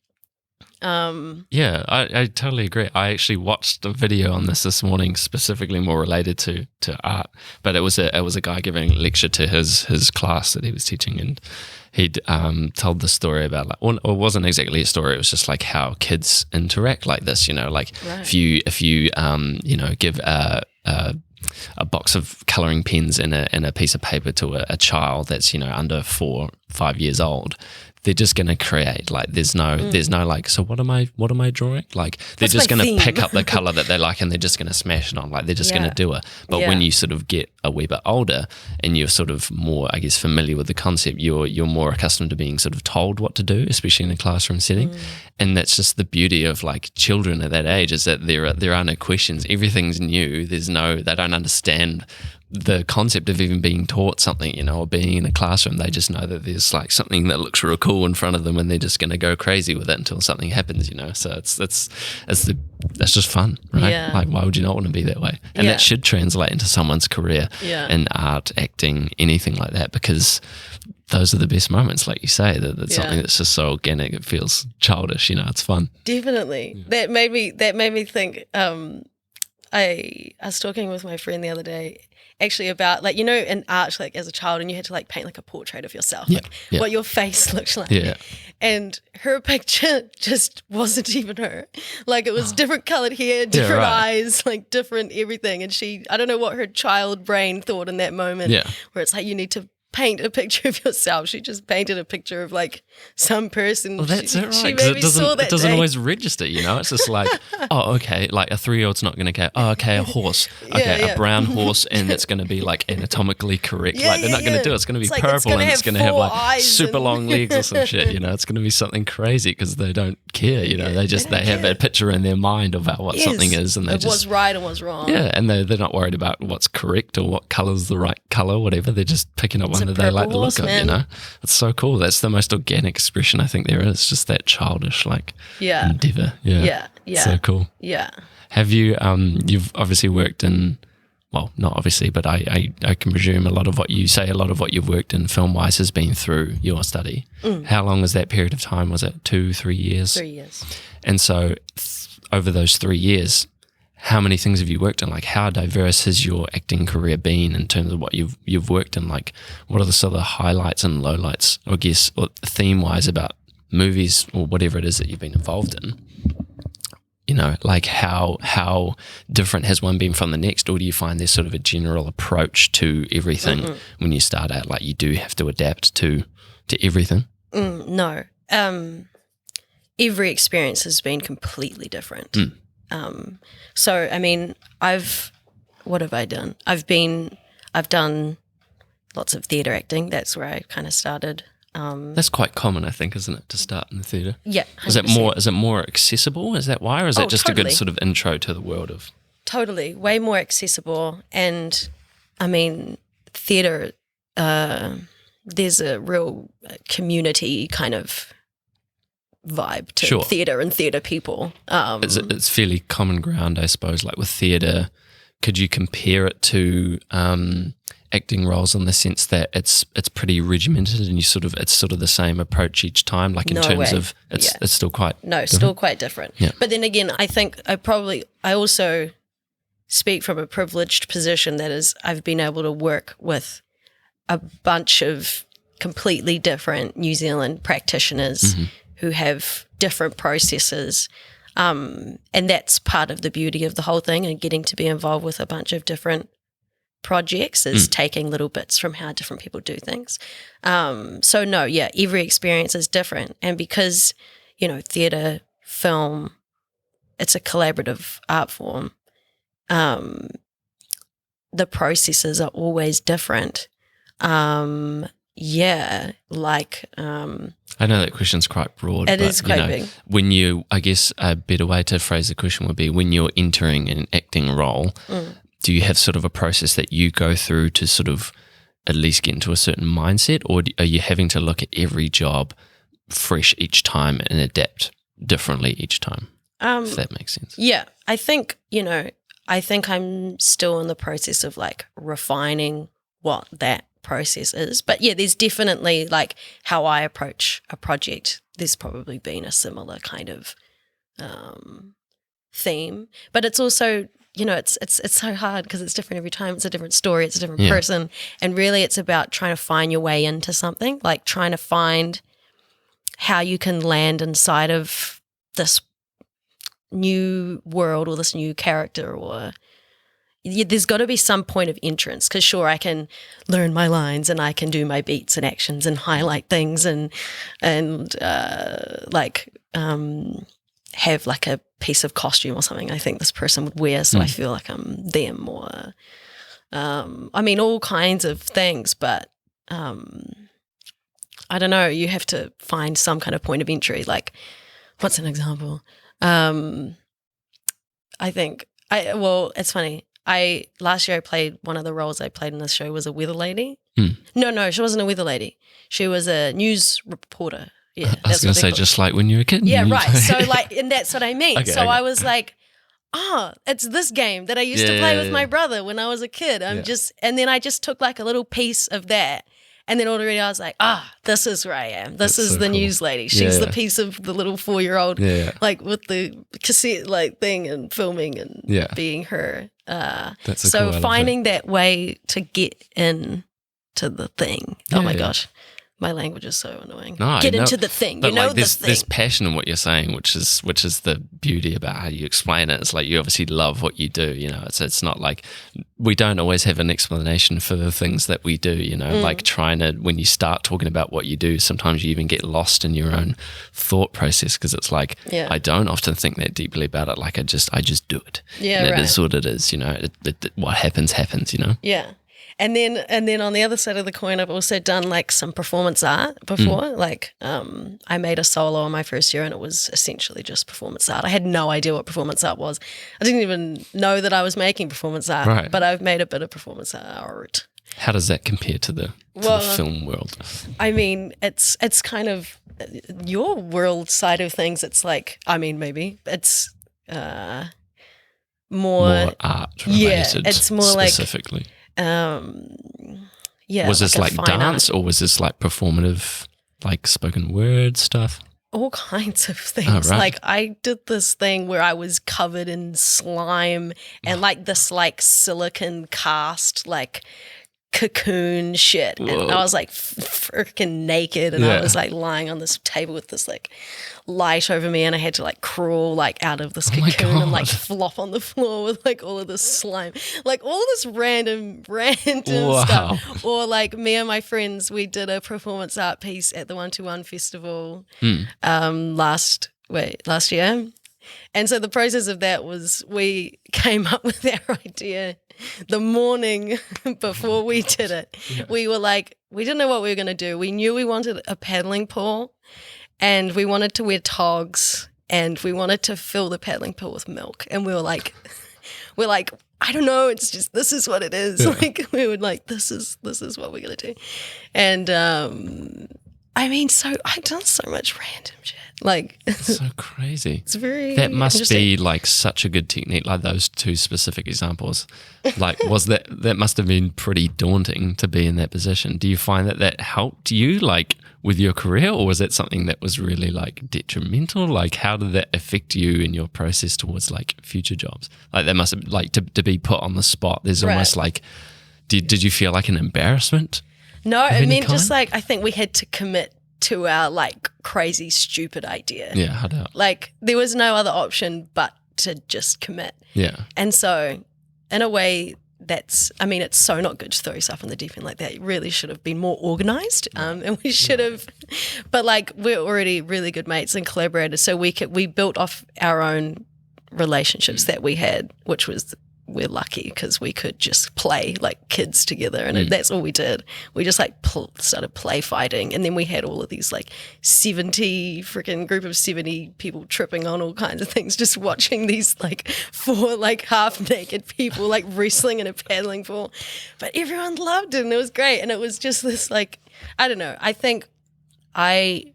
I totally agree. I actually watched a video on this morning, specifically more related to art, but it was a guy giving a lecture to his class that he was teaching, and he'd told the story about like, or it wasn't exactly a story, it was just like how kids interact like this, you know, like if you you know, give a box of colouring pens and a piece of paper to a child that's, you know, under 4 or 5 years old, they're just going to create. Like there's no like, so what am I drawing? Like they're just going to pick up the colour that they like and they're just going to smash it on. Like they're just going to do it. But when you sort of get a wee bit older and you're sort of more, I guess, familiar with the concept, you're more accustomed to being sort of told what to do, especially in a classroom setting. And that's just the beauty of like children at that age, is that there are no questions. Everything's new. They don't understand the concept of even being taught something, you know, or being in a classroom. They just know that there's like something that looks real cool in front of them, and they're just going to go crazy with it until something happens, you know. So that's just fun, right? Yeah. Like why would you not want to be that way? And that should translate into someone's career in art, acting, anything like that, because those are the best moments, like you say, that's something that's just so organic, it feels childish, you know, it's fun. Definitely. That made me think, I was talking with my friend the other day actually about, like, you know, in art, like as a child, and you had to like paint like a portrait of yourself, like what your face looked like. And her picture just wasn't even her. Like it was different colored hair, different eyes, like different everything. And I don't know what her child brain thought in that moment where it's like, you need to paint a picture of yourself. She just painted a picture of like some person. Well, that's it, right? She maybe saw that it doesn't day. always register, you know. It's just like, oh, okay, like a 3-year-old's not going to go, oh, okay, a horse, okay, a brown horse, and it's going to be like anatomically correct. Like they're not going to do it. It's going to be purple, and it's going to have like super long legs or some shit, you know. It's going to be something crazy because they don't care, you know. They have a picture in their mind about what something is, and they what's right and what's wrong. Yeah, and they're not worried about what's correct or what color's the right color, whatever. They're just picking up one that they like the look of, you know. It's so cool. That's the most organic expression I think there is. Just that childish like endeavor. Yeah. So cool. Yeah. Have you you've obviously worked in, well, not obviously, but I can presume a lot of what you've worked in film wise has been through your study. How long was that period of time? Was it 2-3 years? 3 years. And so over those 3 years, how many things have you worked in? Like how diverse has your acting career been in terms of what you've worked in? Like what are the sort of highlights and lowlights, I guess, or theme wise about movies or whatever it is that you've been involved in? You know, like how different has one been from the next, or do you find there's sort of a general approach to everything when you start out, like you do have to adapt to everything? No. Every experience has been completely different. So, I mean, what have I done? I've done lots of theatre acting. That's where I kind of started. That's quite common, I think, isn't it, to start in the theatre? Yeah. 100%. Is it more accessible? Is that why? Or is that just totally. a good sort of intro to the world of? Totally. Way more accessible. And I mean, theatre, there's a real community kind of vibe to theatre and theatre people. It's fairly common ground, I suppose. Like with theatre, could you compare it to acting roles in the sense that it's pretty regimented and it's sort of the same approach each time, like in terms of it's still quite different? Still quite different. Yeah. But then again, I think I also speak from a privileged position, that is, I've been able to work with a bunch of completely different New Zealand practitioners who have different processes. And that's part of the beauty of the whole thing, and getting to be involved with a bunch of different projects is taking little bits from how different people do things. So no, every experience is different. And because, theatre, film, it's a collaborative art form, the processes are always different. I know that question's quite broad. It is quite big. When you, I guess a better way to phrase the question would be, when you're entering an acting role, do you have sort of a process that you go through to sort of at least get into a certain mindset, or are you having to look at every job fresh each time and adapt differently each time? If that makes sense. Yeah, I think I'm still in the process of like refining what that process is. But yeah, there's definitely like how I approach a project. There's probably been a similar kind of theme, but it's also, it's so hard because it's different every time. It's a different story. It's a different person. And really it's about trying to find your way into something, like trying to find how you can land inside of this new world or this new character, or there's got to be some point of entrance, because sure, I can learn my lines and I can do my beats and actions and highlight things and have like a piece of costume or something I think this person would wear, so I feel like I'm them, or all kinds of things, but I don't know, you have to find some kind of point of entry. Like, what's an example? It's funny. Last year I played, one of the roles I played in this show was a weather lady. No, she wasn't a weather lady. She was a news reporter. Yeah, I was going to say, just like when you were a kid. Yeah, right. So and that's what I mean. Okay, I was like, it's this game that I used to play with my brother when I was a kid. And then I just took like a little piece of that. And then already I was like, this is where I am. This is so the cool news lady. She's the piece of the little 4-year-old, like with the cassette like thing and filming and being her. That's so cool, finding that way to get in to the thing. Oh my gosh. My language is so annoying. Get into the thing, but like there's passion in what you're saying, which is the beauty about how you explain it. It's like you obviously love what you do. It's not like we don't always have an explanation for the things that we do. Like trying to, when you start talking about what you do, sometimes you even get lost in your own thought process, because it's like I don't often think that deeply about it. Like I just do it. Yeah, and it is what it is. What happens. Yeah. And then on the other side of the coin, I've also done like some performance art before. Like I made a solo in my first year, and it was essentially just performance art. I had no idea what performance art was. I didn't even know that I was making performance art, but I've made a bit of performance art. How does that compare to the film world? I mean, it's kind of your world side of things. It's like, maybe it's more art related. It's more specifically. Was this like dance, or was this like performative, like spoken word stuff? All kinds of things. Like I did this thing where I was covered in slime and like this like silicone cast like cocoon shit. Whoa. And I was like freaking naked, and I was like lying on this table with this like light over me, and I had to like crawl like out of this cocoon and like flop on the floor with like all of this slime, like all of this random stuff. Or like me and my friends, we did a performance art piece at the 121 festival last year. And so the process of that was we came up with our idea the morning before we did it. Yeah. We were like, we didn't know what we were going to do. We knew we wanted a paddling pool, and we wanted to wear togs, and we wanted to fill the paddling pool with milk. And we're like, I don't know. It's just, this is what it is. Yeah. Like we were like, this is what we're going to do. And I mean, I've done so much random shit. Like, so crazy. It's very That must be like such a good technique, like those two specific examples. Like, that must have been pretty daunting to be in that position. Do you find that helped you, like, with your career, or was that something that was really like detrimental? Like, how did that affect you in your process towards like future jobs? Like, that must have, like, to be put on the spot. There's almost like, did you feel like an embarrassment? No, I mean, just like, I think we had to commit to our like crazy, stupid idea. Yeah, I doubt. Like, there was no other option but to just commit. Yeah. And so, in a way, it's so not good to throw yourself in the deep end like that. You really should have been more organized, and we should have. But like, we're already really good mates and collaborators, so we built off our own relationships that we had, which was, we're lucky because we could just play like kids together, and that's all we did. We just like started play fighting, and then we had all of these like 70 people tripping on all kinds of things, just watching these like 4 like half naked people like wrestling in a paddling pool. But everyone loved it, and it was great, and it was just this like, I don't know. I think I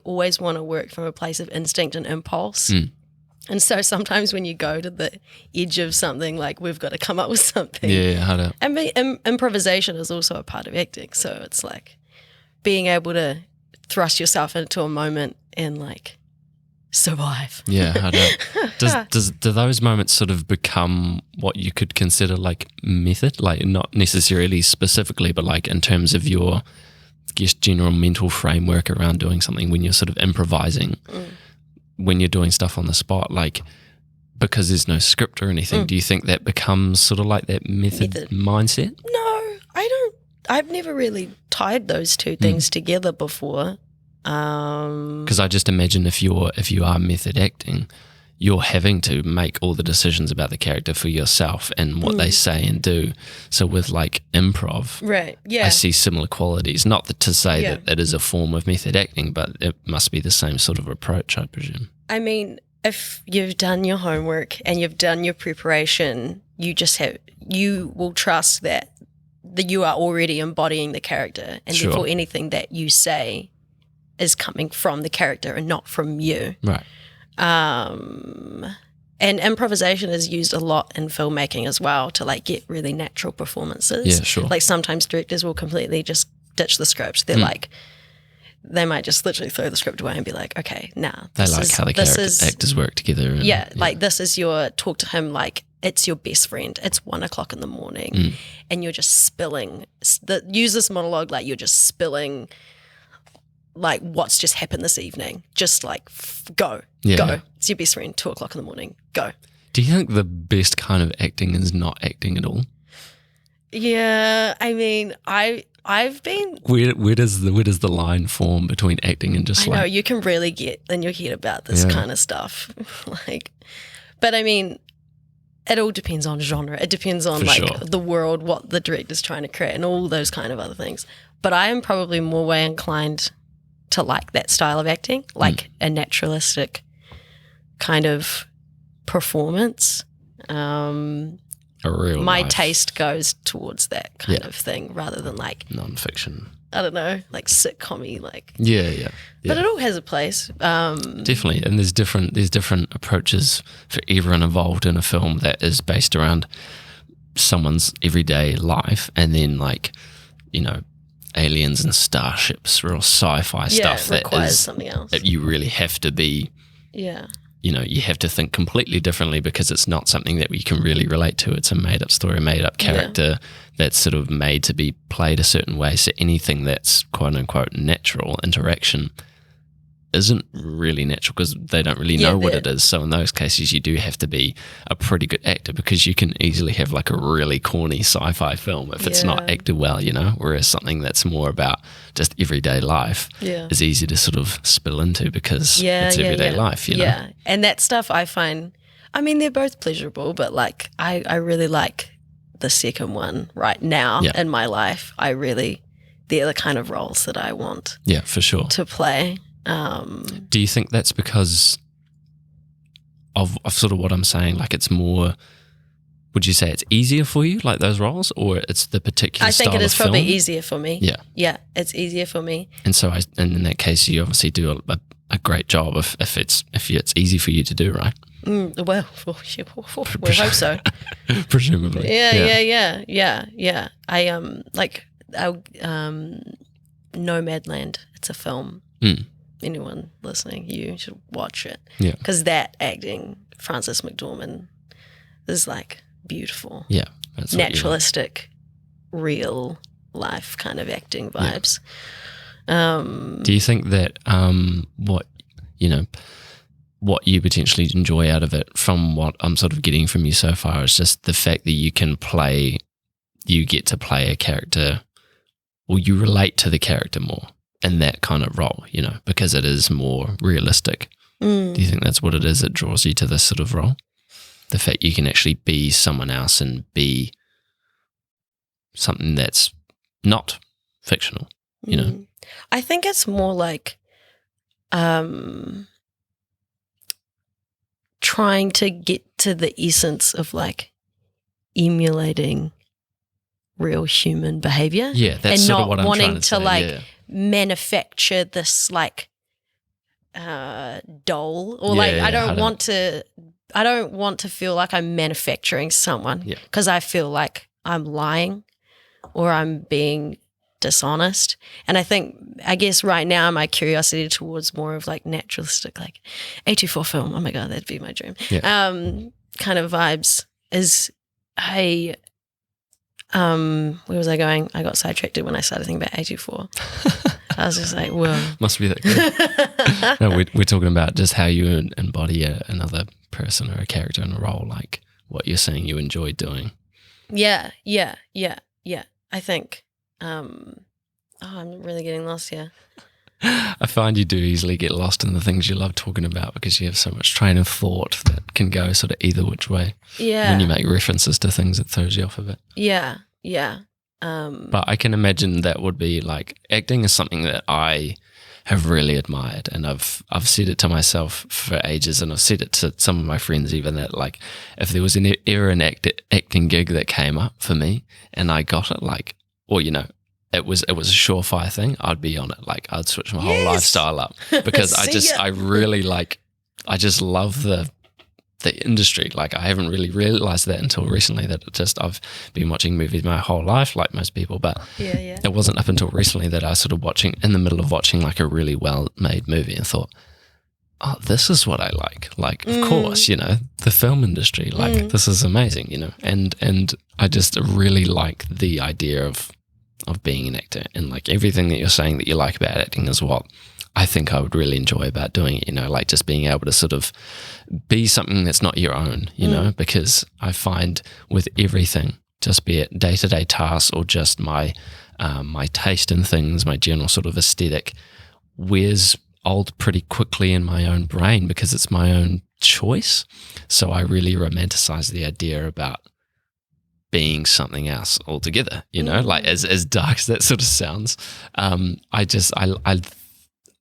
always want to work from a place of instinct and impulse. And so sometimes when you go to the edge of something, like, we've got to come up with something. Yeah, I know. And improvisation is also a part of acting. So it's like being able to thrust yourself into a moment and like survive. Yeah, I know. Do those moments sort of become what you could consider like method? Like, not necessarily specifically, but like in terms of your, I guess, general mental framework around doing something when you're sort of improvising? When you're doing stuff on the spot, like, because there's no script or anything, do you think that becomes sort of like that method mindset? No, I don't. I've never really tied those two things together before. Because I just imagine if you are method acting, you're having to make all the decisions about the character for yourself and what they say and do. So with like improv, right? Yeah, I see similar qualities. Not to say that it is a form of method acting, but it must be the same sort of approach, I presume. I mean, if you've done your homework and you've done your preparation, you will trust that you are already embodying the character, and therefore anything that you say is coming from the character and not from you. Right. And improvisation is used a lot in filmmaking as well to like get really natural performances. Yeah, sure. Like, sometimes directors will completely just ditch the script. They're like, they might just literally throw the script away and be like, okay, now they like how the actors work together. And, like, this is your talk to him like it's your best friend. It's 1:00 in the morning, and you're just spilling. Use this monologue like you're just spilling like what's just happened this evening. Just like go. It's your best friend, 2:00 in the morning. Go. Do you think the best kind of acting is not acting at all? Yeah, I mean, I've been. Where does the line form between acting and just I know you can really get in your head about this kind of stuff, like. But I mean, it all depends on genre. It depends on the world, what the director's trying to create, and all those kind of other things. But I am probably more way inclined to like that style of acting, like a naturalistic kind of performance. My taste goes towards that kind of thing rather than like non-fiction. I don't know, like sitcom-y, like yeah. But it all has a place. Definitely, and there's different approaches for everyone involved in a film that is based around someone's everyday life, and then like, you know, aliens and starships, real sci-fi stuff that is something else. That you really have to be. Yeah. You know, you have to think completely differently because it's not something that we can really relate to. It's a made-up story, made-up character that's sort of made to be played a certain way. So anything that's quote-unquote natural interaction isn't really natural because they don't really know what it is. So in those cases, you do have to be a pretty good actor because you can easily have like a really corny sci-fi film if it's not acted well, you know, whereas something that's more about just everyday life is easy to sort of spill into because it's everyday life, you know? Yeah, and that stuff I find, I mean, they're both pleasurable, but like I really like the second one right now in my life. They're the kind of roles that I want for sure to play. Do you think that's because of sort of what I'm saying? Like it's more would you say it's easier for you, like those roles, or it's the particular style of film? I think it is probably easier for me. Yeah. Yeah, it's easier for me. And so and in that case, you obviously do a great job if it's easy for you to do, right? Well, we hope so. Presumably. Yeah. I Nomadland. It's a film. Anyone listening, you should watch it. Yeah. Because that acting, Frances McDormand, is like beautiful. Yeah. Naturalistic, real life kind of acting vibes. Do you think that what you potentially enjoy out of it, from what I'm sort of getting from you so far, is just the fact that you get to play a character, or you relate to the character more in that kind of role, because it is more realistic. Do you think that's what it is that draws you to this sort of role? The fact you can actually be someone else and be something that's not fictional, I think it's more like trying to get to the essence of like emulating real human behavior. Yeah, that's and sort not of what I'm wanting trying to say, like manufacture this like doll, or I don't want to feel like I'm manufacturing someone, because I feel like I'm lying or I'm being dishonest. And I guess right now my curiosity towards more of like naturalistic, like A24 film, oh my God, that'd be my dream, kind of vibes is where was I going? I got sidetracked when I started thinking about A24. I was just like, whoa. Must be that good. No, we're talking about just how you embody another person or a character in a role, like what you're saying you enjoy doing. Yeah. I think, I'm really getting lost here. I find you do easily get lost in the things you love talking about, because you have so much train of thought that can go sort of either which way. Yeah. When you make references to things, it throws you off a bit. Yeah. But I can imagine that would be like, acting is something that I have really admired, and I've said it to myself for ages, and I've said it to some of my friends even, that like if there was an acting gig that came up for me and I got it, like, or it was a surefire thing, I'd be on it. Like I'd switch my whole lifestyle up, because I just love the industry. Like I haven't really realized that until recently, that I've been watching movies my whole life, like most people, but it wasn't up until recently that I was sort of in the middle of watching like a really well made movie and thought, oh, this is what I like. Like, of course, the film industry, like this is amazing, and I just really like the idea of being an actor, and like everything that you're saying that you like about acting is what I think I would really enjoy about doing it, like just being able to sort of be something that's not your own, because I find with everything, just be it day-to-day tasks or just my taste in things, my general sort of aesthetic wears old pretty quickly in my own brain, because it's my own choice. So I really romanticize the idea about being something else altogether, like as dark as that sort of sounds.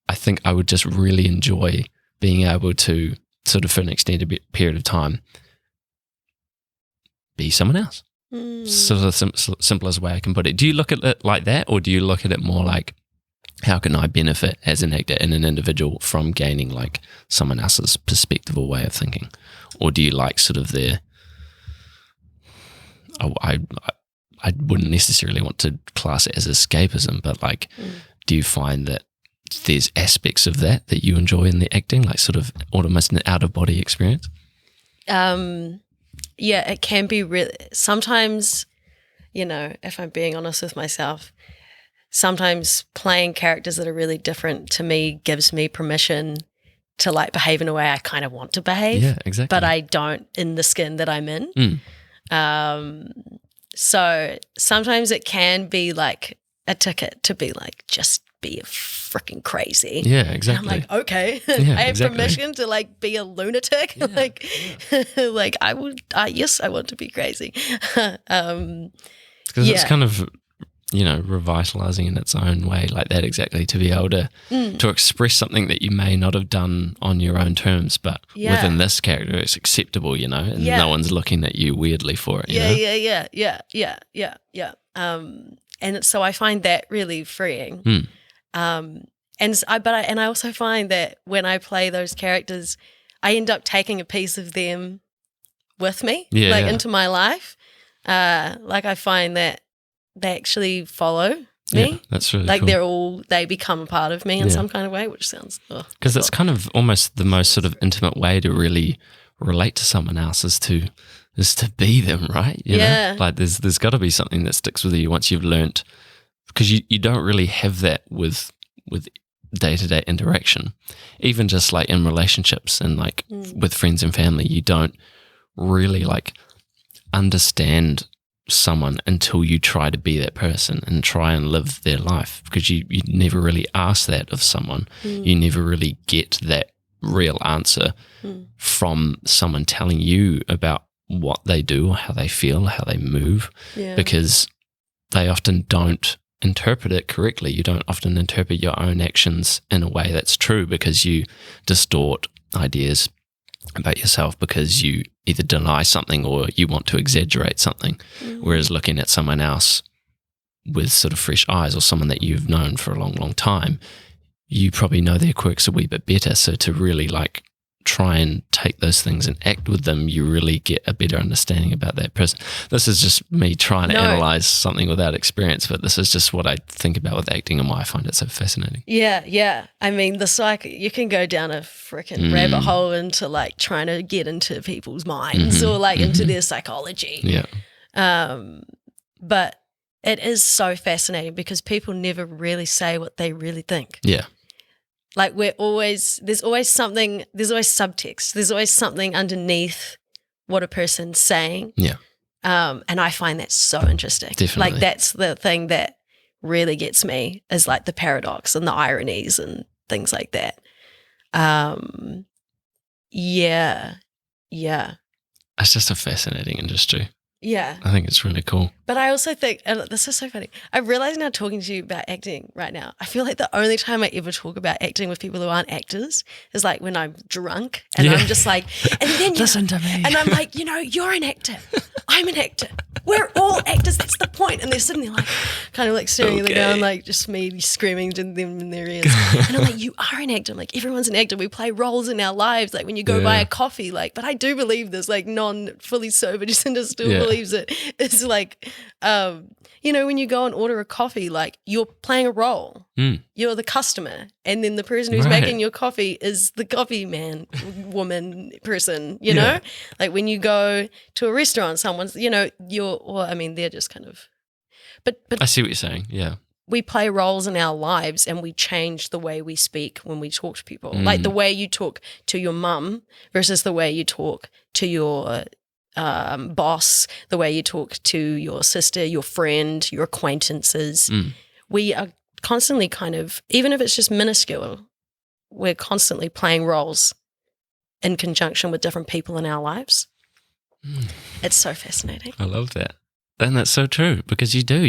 I think I would just really enjoy being able to sort of for an extended period of time be someone else. Sort of the simplest way I can put it. Do you look at it like that, or do you look at it more like, how can I benefit as an actor and an individual from gaining like someone else's perspective or way of thinking? Or do you like sort of I wouldn't necessarily want to class it as escapism, but like, do you find that there's aspects of that you enjoy in the acting, like sort of almost an out-of-body experience? Yeah, it can be really, sometimes, if I'm being honest with myself, sometimes playing characters that are really different to me gives me permission to like behave in a way I kind of want to behave. Yeah, exactly. But I don't in the skin that I'm in. So sometimes it can be like a ticket to be like, just be freaking crazy. Yeah, exactly. And I'm like, okay, Yeah, I have exactly. permission to like be a lunatic. Yeah, like I would, yes, I want to be crazy. Because it's kind of, revitalizing in its own way like that, exactly, to be able to express something that you may not have done on your own terms, but within this character it's acceptable, and no one's looking at you weirdly for it. And so I find that really freeing. And I also find that when I play those characters, I end up taking a piece of them with me, into my life. Like I find that they actually follow me. Yeah, that's really like cool. They become a part of me in some kind of way, which sounds because it's kind of almost the most sort of intimate way to really relate to someone else is to be them, right? You know? Like there's got to be something that sticks with you once you've learnt, because you don't really have that with day-to-day interaction, even just like in relationships and like with friends and family. You don't really like understand someone until you try to be that person and try and live their life, because you never really ask that of someone. You never really get that real answer from someone telling you about what they do or how they feel, how they move, because they often don't interpret it correctly. You don't often interpret your own actions in a way that's true, because you distort ideas about yourself because you either deny something or you want to exaggerate something. Whereas looking at someone else with sort of fresh eyes, or someone that you've known for a long, long time, you probably know their quirks a wee bit better. So to really like try and take those things and act with them, you really get a better understanding about that person. This is just me trying to analyze something without experience, but this is just what I think about with acting and why I find it so fascinating. Yeah. I mean, you can go down a freaking rabbit hole into like trying to get into people's minds or like into their psychology. Yeah. But it is so fascinating because people never really say what they really think. Yeah. Like there's always subtext. There's always something underneath what a person's saying. Yeah. And I find that so interesting. Definitely. Like that's the thing that really gets me, is like the paradox and the ironies and things like that. Yeah. It's just a fascinating industry. Yeah. I think it's really cool. But I also think, and this is so funny, I realize now talking to you about acting right now, I feel like the only time I ever talk about acting with people who aren't actors is like when I'm drunk and I'm just like, and then listen to me. And I'm like, you're an actor. I'm an actor. We're all actors. That's the point. And they're sitting there like, kind of like staring at the ground, like just me screaming to them in their ears. And I'm like, you are an actor. I'm like, everyone's an actor. We play roles in our lives. Like when you go buy a coffee, like, but I do believe this, like non-fully sober Jacinta still believes it. It's like, when you go and order a coffee, like you're playing a role. You're the customer. And then the person who's making your coffee is the coffee man, woman, person, you know? Like when you go to a restaurant, someone's, they're just kind of, but I see what you're saying. Yeah. We play roles in our lives and we change the way we speak when we talk to people. Like the way you talk to your mum versus the way you talk to your boss, the way you talk to your sister, your friend, your acquaintances. We are constantly kind of, even if it's just minuscule, we're constantly playing roles in conjunction with different people in our lives. It's so fascinating. I love that. And that's so true, because you do.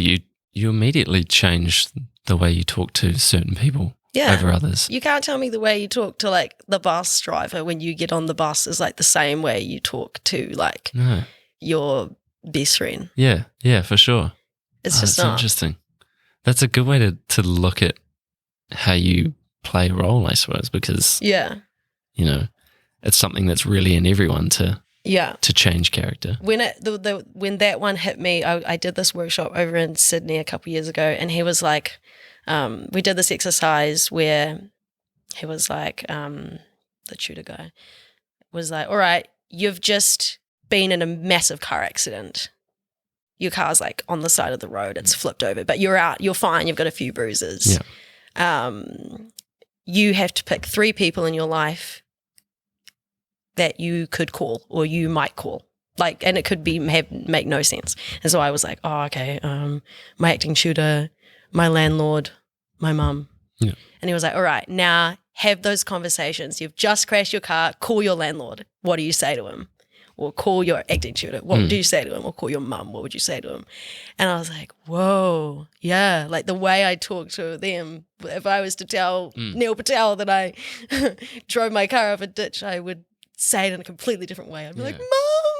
You immediately change the way you talk to certain people over others. You can't tell me the way you talk to like the bus driver when you get on the bus is like the same way you talk to like your best friend. Yeah, for sure. It's just not. Interesting. That's a good way to look at how you play a role, I suppose, because it's something that's really in everyone to change character. When when that one hit me, I did this workshop over in Sydney a couple of years ago, and he was like, we did this exercise where he was like, the tutor guy was like, all right, you've just been in a massive car accident. Your car's like on the side of the road, it's flipped over, but you're out, you're fine, you've got a few bruises. You have to pick 3 people in your life that you could call or you might call. Like, and it could be make no sense. And so I was like, oh, okay, my acting tutor, my landlord, my mum. Yeah. And he was like, all right, now have those conversations. You've just crashed your car, call your landlord. What do you say to him? or call your acting tutor, what do you say to him? Or call your mum, what would you say to him? And I was like, whoa, yeah, like the way I talk to them, if I was to tell Neil Patel that I drove my car off a ditch, I would say it in a completely different way. I'd be like, Mom,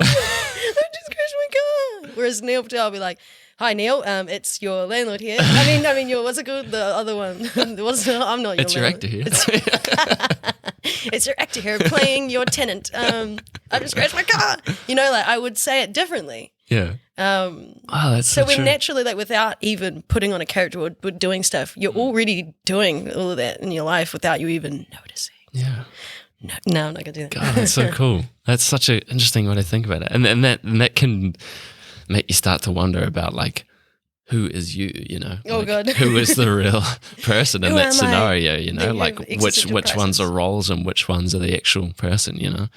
I just crashed my car. Whereas Neil Patel would be like, hi Neil, it's your landlord here. I mean, your what's it called? The other one. I'm not your It's your actor here. It's your actor here playing your tenant. I just crashed my car. Like I would say it differently. Yeah. That's so we're true. naturally, like, without even putting on a character or doing stuff, you're already doing all of that in your life without you even noticing. Yeah. No, I'm not gonna do that. God, that's so cool. That's such an interesting way to think about it, and that can make you start to wonder about, like, who is you? Oh, like, God. who is the real person in Who that am scenario? I? Like which ones are roles and which ones are the actual person?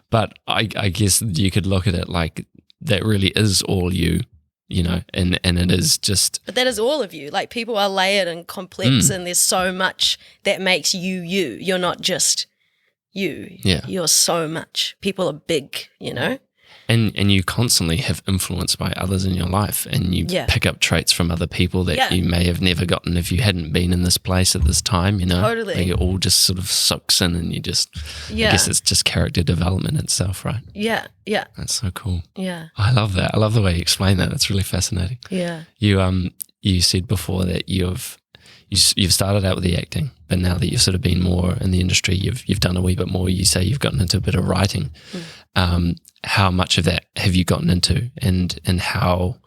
But I guess you could look at it like that really is all you. And it is just. But that is all of you. Like, people are layered and complex, and there's so much that makes you you. You're not just you. Yeah. You're so much. People are big, And you constantly have influence by others in your life, and you pick up traits from other people that you may have never gotten if you hadn't been in this place at this time, Totally. Like, it all just sort of soaks in, and you just, I guess it's just character development itself, right? Yeah, yeah. That's so cool. Yeah. I love that. I love the way you explain that. That's really fascinating. Yeah. You said before that you've started out with the acting, but now that you've sort of been more in the industry, you've done a wee bit more. You say you've gotten into a bit of writing. How much of that have you gotten into, and how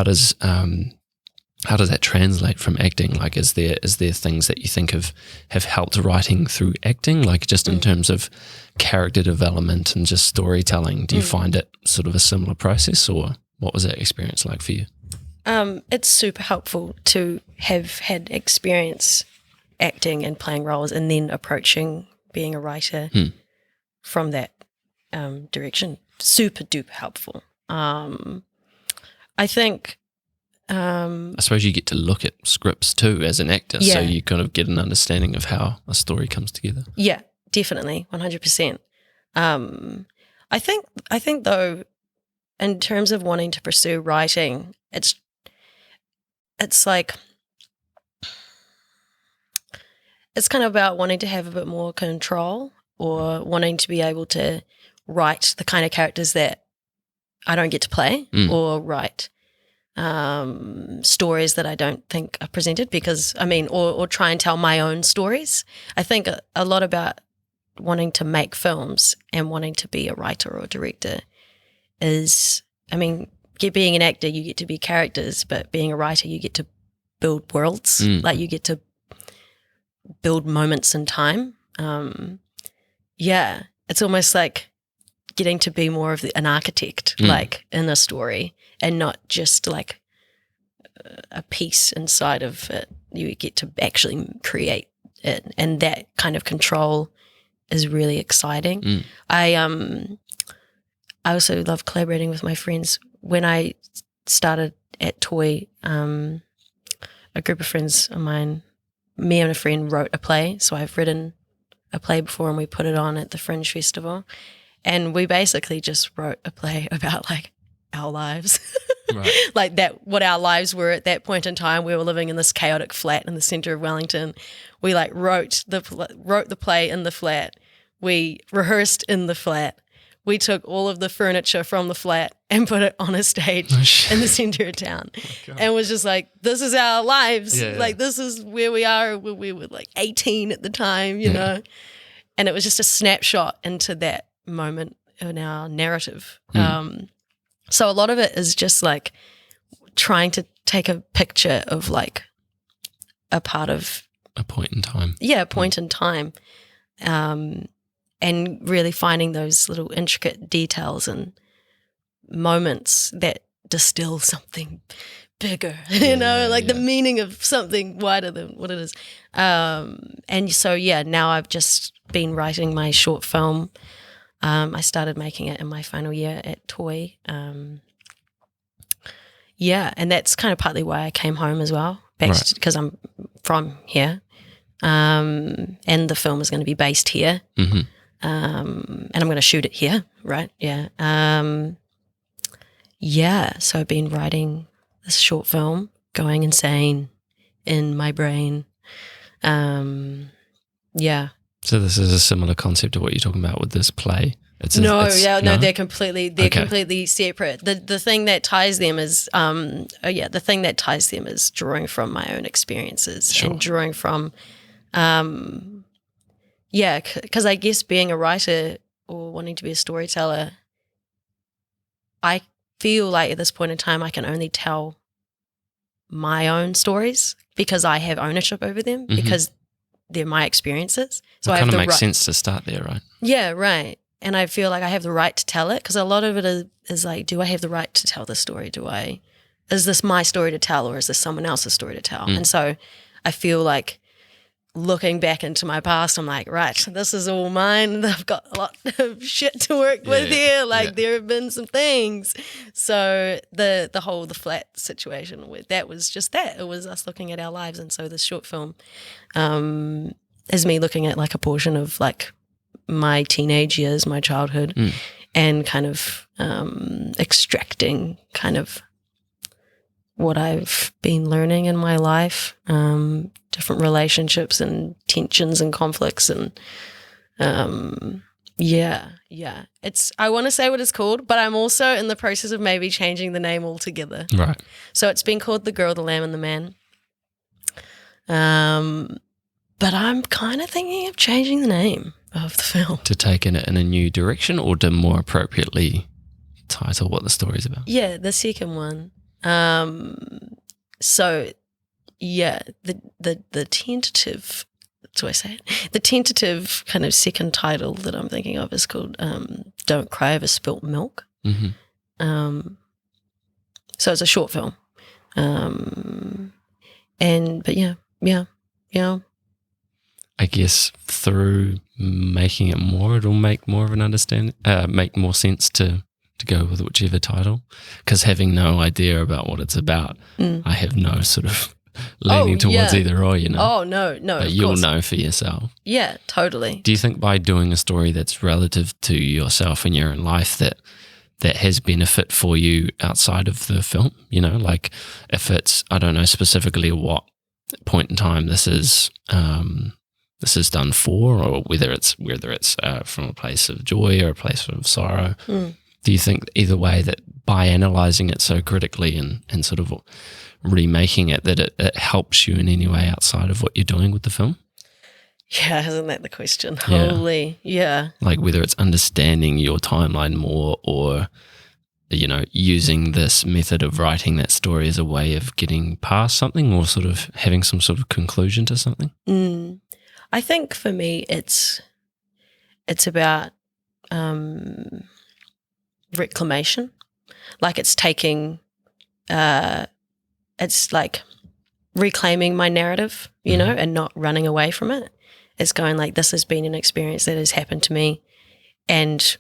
does that translate from acting? Like, is there things that you think have helped writing through acting, like just in terms of character development and just storytelling? Do you find it sort of a similar process, or what was that experience like for you? It's super helpful to have had experience acting and playing roles, and then approaching being a writer from that direction. Super duper helpful. I think. I suppose you get to look at scripts too as an actor, so you kind of get an understanding of how a story comes together. Yeah, definitely, 100%. I think though, in terms of wanting to pursue writing, it's like, it's kind of about wanting to have a bit more control, or wanting to be able to write the kind of characters that I don't get to play, or write stories that I don't think are presented, because or try and tell my own stories. I think a lot about wanting to make films and wanting to be a writer or a director is, being an actor, you get to be characters, but being a writer, you get to build worlds. Like, you get to build moments in time. It's almost like getting to be more of an architect, like, in a story, and not just like a piece inside of it. You get to actually create it, and that kind of control is really exciting. I also love collaborating with my friends. When I started at Toi, a group of friends of mine, me and a friend wrote a play. So I've written a play before, and we put it on at the Fringe Festival. And we basically just wrote a play about, like, our lives. Right. Like, what our lives were at that point in time. We were living in this chaotic flat in the center of Wellington. We, like, wrote the play in the flat. We rehearsed in the flat. We took all of the furniture from the flat and put it on a stage in the center of town. And was just like, this is our lives. Like, this is where we are. We were like 18 at the time, you know. And it was just a snapshot into that moment in our narrative. So a lot of it is just like trying to take a picture of, like, a part of a point in time. Yeah, a point in time. And really finding those little intricate details and moments that distill something bigger, you know, like the meaning of something wider than what it is. And so, now I've just been writing my short film. I started making it in my final year at Toi. And that's kind of partly why I came home as well, because I'm from here. And the film is going to be based here. and I'm going to shoot it here, right? Yeah. So I've been writing this short film, going insane in my brain. So this is a similar concept to what you're talking about with this play. No, they're completely separate. The thing that ties them is drawing from my own experiences and drawing from, because I guess being a writer or wanting to be a storyteller, I feel like at this point in time I can only tell my own stories because I have ownership over them, because they're my experiences. So it kind of makes sense to start there, right? Yeah, right. And I feel like I have the right to tell it, because a lot of it is like, do I have the right to tell this story? Is this my story to tell, or is this someone else's story to tell? And so I feel like looking back into my past, I'm like, right, this is all mine. I've got a lot of shit to work with here. Like there have been some things. So the flat situation with that was just that. It was us looking at our lives. And so this short film is me looking at like a portion of like my teenage years, my childhood, and kind of extracting kind of what I've been learning in my life, different relationships and tensions and conflicts, and it's, I want to say what it's called, but I'm also in the process of maybe changing the name altogether. Right. So it's been called The Girl, the Lamb, and the Man. But I'm kind of thinking of changing the name of the film. To take it in a new direction, or to more appropriately title what the story's about? Yeah, the second one. The tentative, do I say it? The tentative kind of second title that I'm thinking of is called Don't Cry Over Spilt Milk. So it's a short film. I guess through making it more, it'll make more of an understanding, make more sense to go with whichever title. Because having no idea about what it's about, I have no sort of leaning towards either or, you know. Oh, no. But you'll know for yourself. Yeah, totally. Do you think by doing a story that's relative to yourself in your own life that has benefit for you outside of the film? You know, like if it's, I don't know specifically what point in time this is done for, or whether it's from a place of joy or a place of sorrow. Do you think either way that by analysing it so critically and sort of remaking it, that it helps you in any way outside of what you're doing with the film? Yeah, isn't that the question? Holy, yeah. Like whether it's understanding your timeline more, or, you know, using this method of writing that story as a way of getting past something, or sort of having some sort of conclusion to something? I think for me it's about reclamation. Like it's taking it's like reclaiming my narrative, you know, and not running away from it. It's going like, this has been an experience that has happened to me, and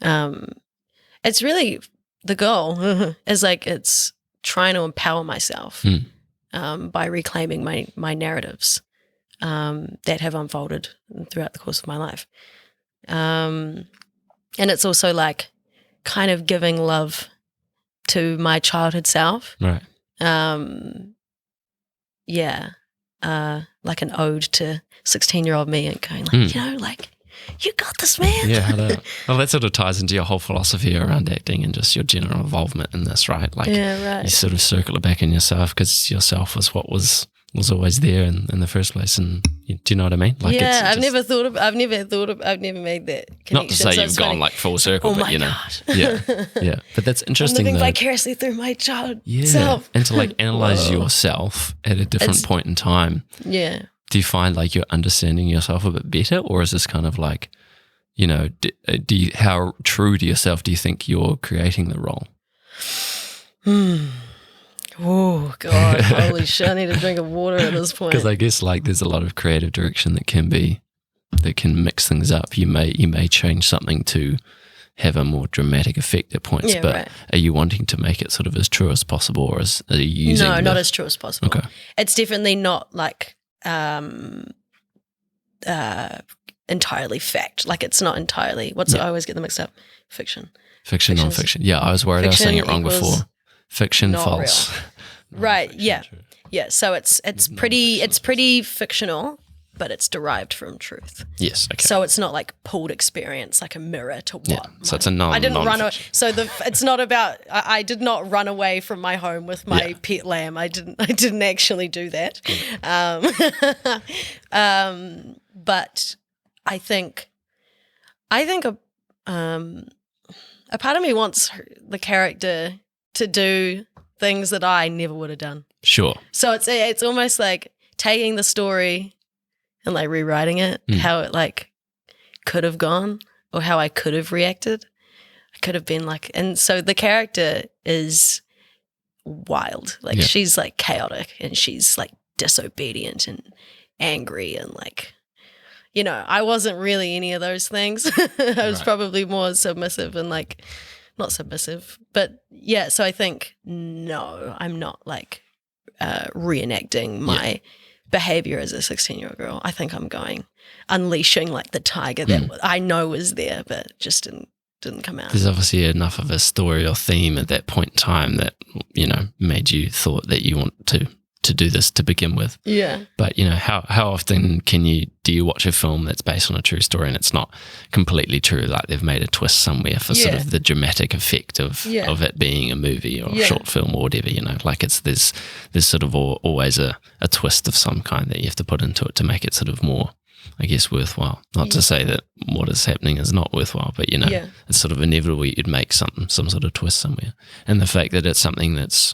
it's really, the goal is like, it's trying to empower myself by reclaiming my narratives that have unfolded throughout the course of my life. And it's also like kind of giving love to my childhood self. Right. Like an ode to 16-year-old me, and going like, you know, like, you got this, man. Yeah. Well, that sort of ties into your whole philosophy around acting and just your general involvement in this, right? Like, you sort of circle it back in yourself, because yourself was what was always there in the first place. And do you know what I mean? Like, I've never made that connection. Not to say you've gone like full circle, but you know, yeah. But that's interesting. I'm living vicariously through my child self, and to like analyze yourself at a different point in time. Yeah. Do you find like you're understanding yourself a bit better, or is this kind of like, you know, how true to yourself do you think you're creating the role? Oh God! Holy shit! I need a drink of water at this point. Because I guess like there's a lot of creative direction that can mix things up. You may change something to have a more dramatic effect at points, but are you wanting to make it sort of as true as possible, or are you using? No, not as true as possible. Okay. It's definitely not like entirely fact. Like it's not entirely, I always get them mixed up. Fiction, non-fiction. Yeah, I was worried I was saying it wrong before. Fiction, false. Right, yeah. True. Yeah, so it's pretty fictional, but it's derived from truth. Yes, okay. So it's not like pooled experience, like a mirror to what. Yeah, so it's a I didn't run away. So it's not about. I did not run away from my home with my pet lamb. I didn't actually do that. But I think a part of me wants the character to do things that I never would have done. Sure. So it's almost like taking the story and like rewriting it, how it like could have gone or how I could have reacted. I could have been like, and so the character is wild. Like she's like chaotic and she's like disobedient and angry and like, you know, I wasn't really any of those things. I was probably more submissive and like, not submissive, but yeah. So I think, no, I'm not like reenacting my behavior as a 16-year-old girl. I think I'm unleashing like the tiger that I know was there, but just didn't come out. There's obviously enough of a story or theme at that point in time that, you know, made you thought that you want to do this to begin with. Yeah. But, you know, how often do you watch a film that's based on a true story and it's not completely true, like they've made a twist somewhere for sort of the dramatic effect of it being a movie or a short film or whatever, you know, like there's sort of always a twist of some kind that you have to put into it to make it sort of more, I guess, worthwhile. Not to say that what is happening is not worthwhile, but, you know, it's sort of inevitable you'd make some sort of twist somewhere. And the fact that it's something that's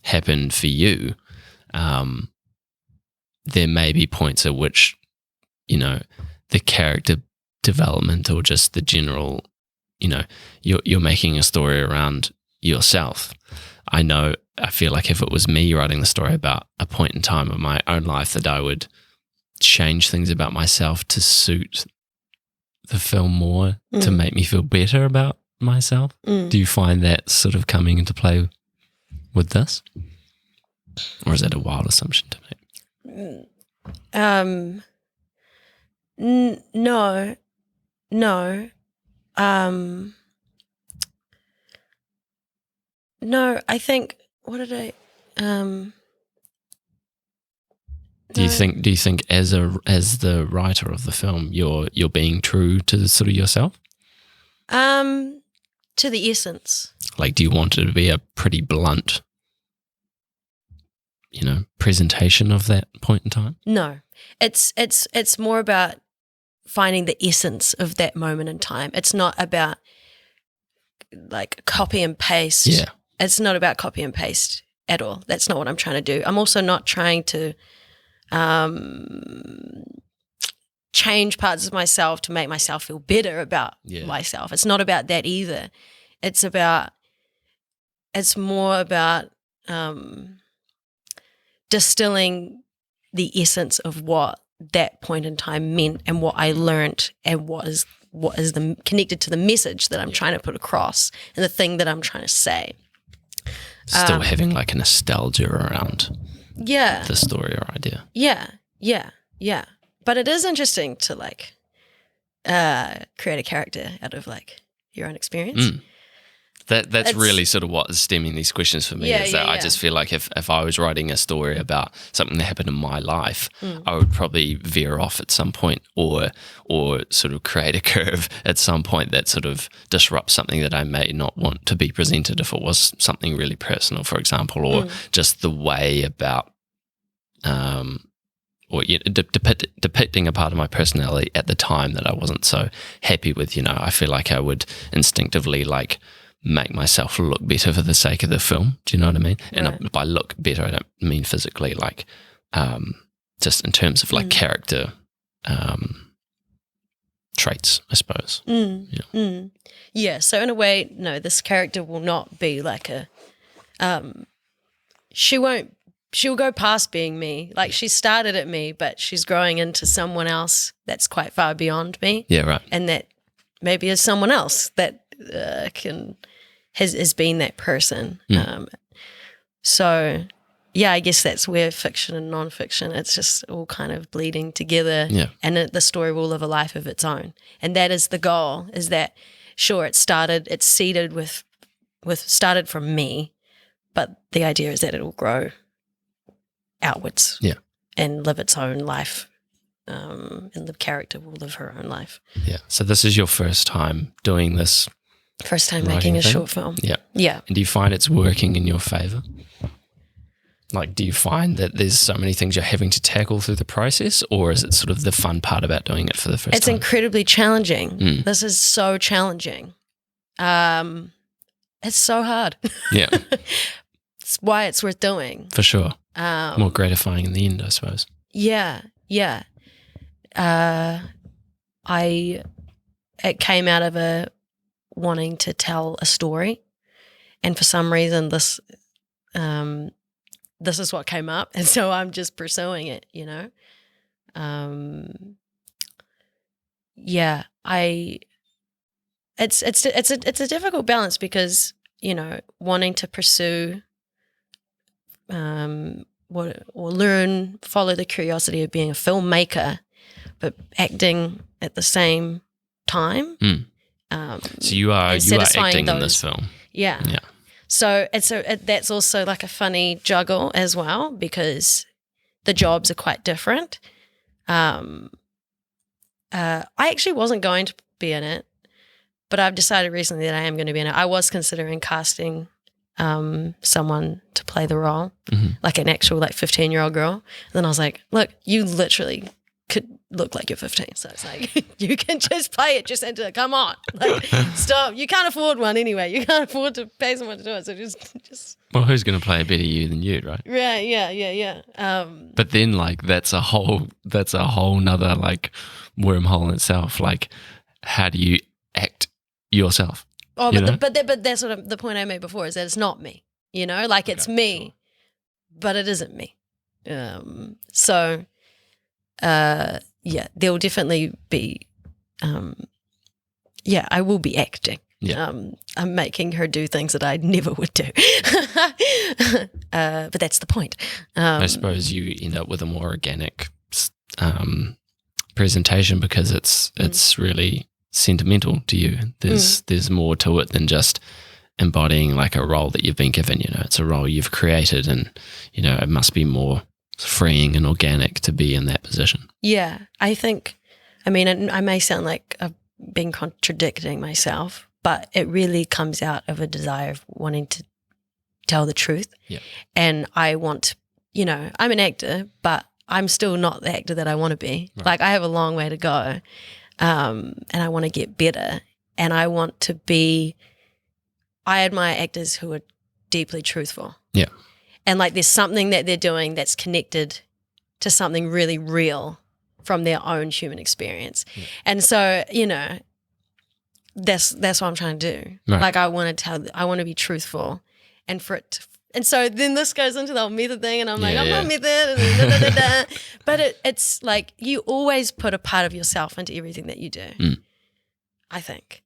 happened for you, there may be points at which, you know, the character development or just the general, you know, you're making a story around yourself. I feel like if it was me writing the story about a point in time of my own life, that I would change things about myself to suit the film more, to make me feel better about myself. Do you find that sort of coming into play with this? Or is that a wild assumption to make? No. No, I think, do you think as the writer of the film you're being true to sort of yourself? To the essence. Like, do you want it to be a pretty blunt, you know, presentation of that point in time? No, it's more about finding the essence of that moment in time. It's not about like copy and paste. Yeah. It's not about copy and paste at all. That's not what I'm trying to do. I'm also not trying to change parts of myself to make myself feel better about myself. It's not about that either. It's more about distilling the essence of what that point in time meant and what I learned and what is connected to the message that I'm trying to put across and the thing that I'm trying to say. Still having like a nostalgia around the story or idea. Yeah. But it is interesting to like create a character out of like your own experience. That's really sort of what is stemming these questions for me. I just feel like if I was writing a story about something that happened in my life, I would probably veer off at some point or sort of create a curve at some point that sort of disrupts something that I may not want to be presented if it was something really personal, for example, or just the way about depicting a part of my personality at the time that I wasn't so happy with. You know, I feel like I would instinctively like make myself look better for the sake of the film. Do you know what I mean? And by look better, I don't mean physically, like just in terms of like character traits, I suppose. Yeah. So in a way, no, this character will not be like she'll go past being me. Like she started at me, but she's growing into someone else that's quite far beyond me. Yeah, right. And that maybe is someone else that has been that person. So yeah, I guess that's where fiction and non-fiction, it's just all kind of bleeding together. Yeah. And the story will live a life of its own. And that is the goal, is that, sure, it's seeded started from me, but the idea is that it will grow outwards. Yeah. And live its own life. And the character will live her own life. Yeah. So this is your first time doing this. First time making a short film. Yeah. Yeah. And do you find it's working in your favor? Like, do you find that there's so many things you're having to tackle through the process, or is it sort of the fun part about doing it for the first time? It's incredibly challenging. This is so challenging. It's so hard. Yeah. It's why it's worth doing. For sure. More gratifying in the end, I suppose. Yeah. Yeah. It came out of wanting to tell a story, and for some reason this is what came up, and so I'm just pursuing it, you know. Yeah, it's a difficult balance because, you know, wanting to pursue follow the curiosity of being a filmmaker, but acting at the same time. So you are acting in this film. Yeah. Yeah. So that's also like a funny juggle as well, because the jobs are quite different. I actually wasn't going to be in it, but I've decided recently that I am going to be in it. I was considering casting someone to play the role, like an actual 15-year-old girl. And then I was like, look, you literally could look like you're 15. So it's like, you can just play it, just enter it. Come on. Stop. You can't afford one anyway. You can't afford to pay someone to do it. So just. Well, who's going to play a better you than you, right? Right. Yeah. But then that's a whole nother wormhole in itself. Like, how do you act yourself? Oh, but that's what the point I made before, is that it's not me, you know, it's me, but it isn't me. Yeah, there will definitely be, I will be acting. Yeah. I'm making her do things that I never would do. But that's the point. I suppose you end up with a more organic presentation because it's really sentimental to you. There's more to it than just embodying a role that you've been given. You know, it's a role you've created, and you know it must be more freeing and organic to be in that position. Yeah, I may sound like I've been contradicting myself, but it really comes out of a desire of wanting to tell the truth. Yeah. And I want, I'm an actor, but I'm still not the actor that I want to be. Right. I have a long way to go. And I want to get better. And I admire actors who are deeply truthful. Yeah. And there's something that they're doing that's connected to something really real from their own human experience. Yeah. And so, that's what I'm trying to do. Right. I want to be truthful, and and so then this goes into the whole method thing, and I'm I'm not method, but it's you always put a part of yourself into everything that you do. I think.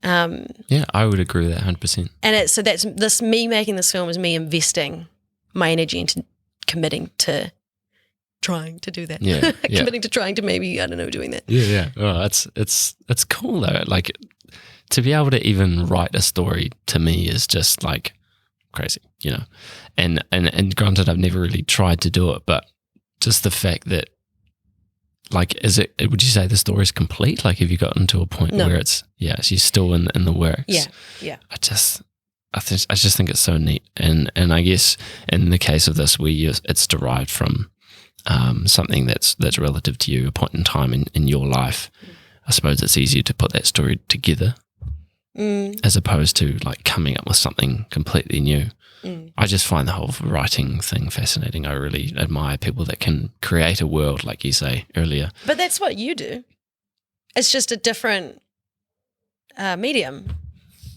Yeah, I would agree with that 100%. And so that's this. Me making this film is me investing my energy into committing to trying to do that. Yeah, committing to trying to maybe doing that. Yeah. Oh, it's cool though. To be able to even write a story to me is just crazy, And granted, I've never really tried to do it, but just the fact that would you say the story is complete? Have you gotten to a point where so you're still in the works? Yeah. I just think it's so neat, and I guess in the case of this, it's derived from something that's relative to you, a point in time in your life. I suppose it's easier to put that story together as opposed to coming up with something completely new. I just find the whole writing thing fascinating. I really admire people that can create a world, like you say earlier. But that's what you do. It's just a different medium.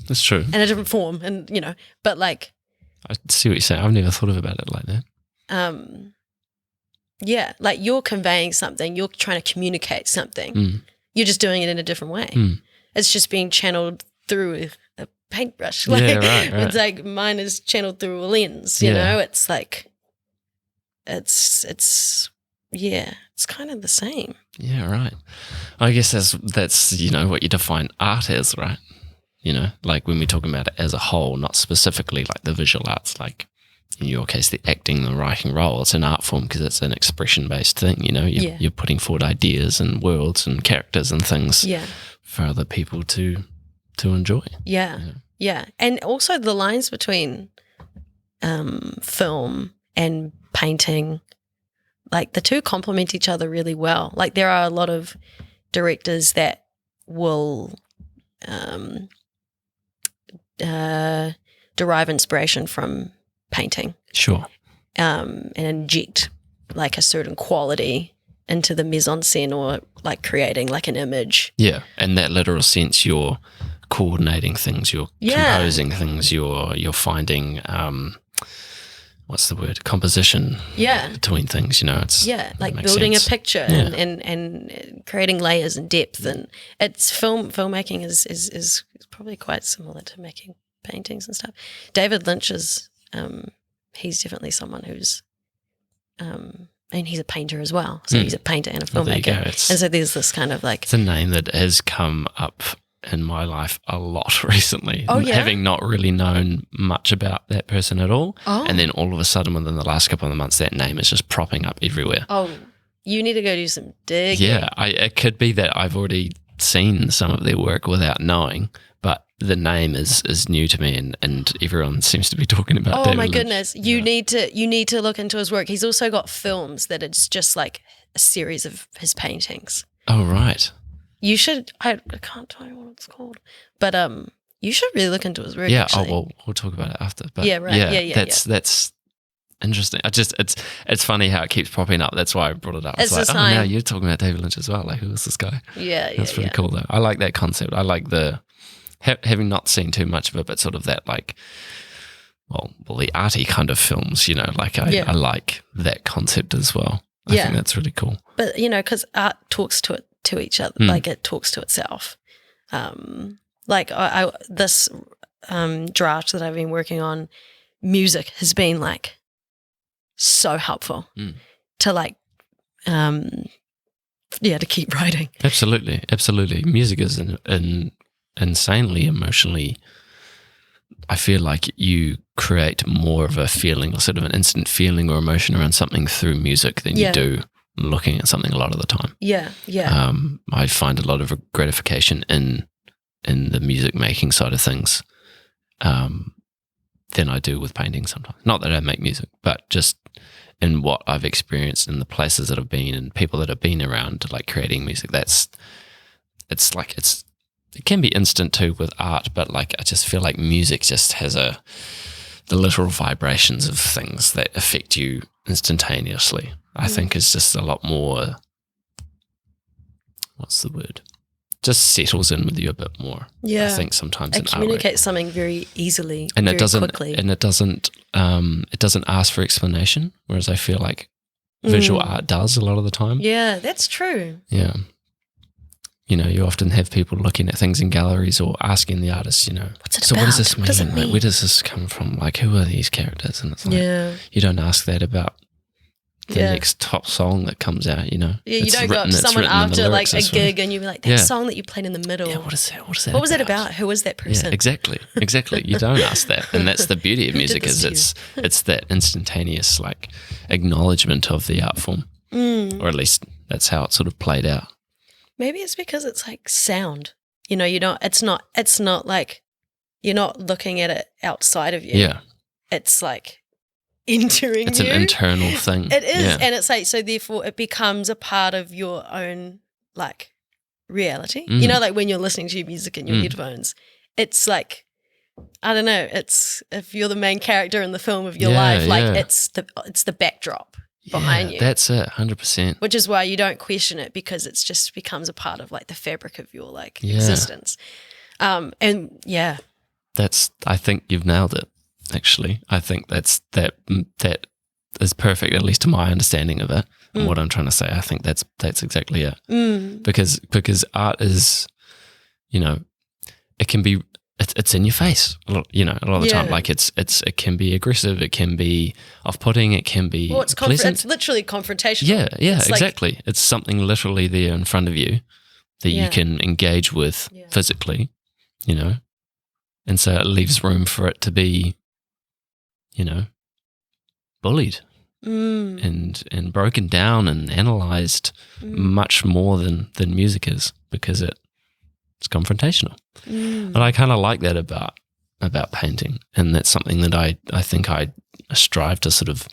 That's true. And a different form, and but I see what you're saying. I've never thought about it like that. Yeah, you're conveying something. You're trying to communicate something. You're just doing it in a different way. It's just being channeled through a paintbrush. Right. It's mine is channeled through a lens. You know, it's it's kind of the same. Yeah, right. I guess that's what you define art as, right? Like when we're talking about it as a whole, not specifically like the visual arts, like in your case, the acting, the writing role, it's an art form because it's an expression-based thing, You're putting forward ideas and worlds and characters and things for other people to enjoy. Yeah. And also the lines between film and painting, like the two complement each other really well. Like there are a lot of directors that will derive inspiration from painting. Sure. And inject like a certain quality into the mise en scène, or like creating like an image. Yeah. In that literal sense, you're coordinating things, you're composing things, you're finding what's the word? Composition between things, it's like building sense. A picture and creating layers and depth, and it's filmmaking is probably quite similar to making paintings and stuff. David Lynch is he's definitely someone who's and he's a painter as well. So he's a painter and a filmmaker. And so there's this kind of like, it's a name that has come up in my life a lot recently, having not really known much about that person at all. And then all of a sudden within the last couple of months, that name is just propping up everywhere. You need to go do some digging. It could be that I've already seen some of their work without knowing, but the name is new to me, and everyone seems to be talking about David Lynch. Goodness, you need to look into his work. He's also got films that it's just like a series of his paintings. Oh, right. You should. I can't tell you what it's called, but you should really look into his work. Yeah. Actually. We'll talk about it after. But That's interesting. It's funny how it keeps popping up. That's why I brought it up. It's like, now you're talking about David Lynch as well. Like, who is this guy? That's pretty cool though. I like that concept. I like the having not seen too much of it, but sort of that like, well, the arty kind of films. Like I like that concept as well. I think that's really cool. But because art talks to each other, like it talks to itself. Like this draft that I've been working on, music has been like so helpful to like to keep writing. Absolutely. Music is insanely emotionally, I feel like you create more of a feeling, or sort of an instant feeling or emotion around something through music than you do looking at something a lot of the time. I find a lot of gratification in the music making side of things than I do with painting sometimes. Not that I make music, but just in what I've experienced in the places that I've been and people that have been around to like creating music. It can be instant too with art, but like I just feel like music just has the literal vibrations of things that affect you instantaneously. I think it's just a lot more, what's the word? Just settles in with you a bit more. I think sometimes it communicates something very easily, and quickly. And it doesn't ask for explanation, whereas I feel like visual art does a lot of the time. Yeah, that's true. Yeah. You often have people looking at things in galleries or asking the artist, what's it so about? What does this mean? What does it mean? Like, where does this come from? Like, who are these characters? And it's like, you don't ask that about the next top song that comes out, Yeah, you don't go up to someone after like a gig and you be like, that song that you played in the middle. Yeah, what is that? What was it about? Who was that person? Yeah, exactly. You don't ask that. And that's the beauty of music is it's that instantaneous like acknowledgement of the art form. Or at least that's how it sort of played out. Maybe it's because it's like sound. It's not like you're not looking at it outside of you. Yeah. It's like entering It's an internal thing. It is. And it's like, so therefore it becomes a part of your own like reality. Like when you're listening to your music in your headphones, it's like, I don't know, it's if you're the main character in the film of your life, like it's the backdrop behind you. That's it, 100%. Which is why you don't question it, because it's just becomes a part of like the fabric of your like existence. I think you've nailed it, actually. I think that is perfect, at least to my understanding of it and what I'm trying to say. I think that's exactly it. Because art is, it can be it's in your face, a lot of the time. Like it can be aggressive, it can be off-putting, it can be pleasant. It's literally confrontational. Yeah, exactly. It's something literally there in front of you that you can engage with physically, and so it leaves room for it to be, bullied and broken down and analyzed much more than music is, because it's confrontational. And I kind of like that about painting, and that's something that I think I strive to sort of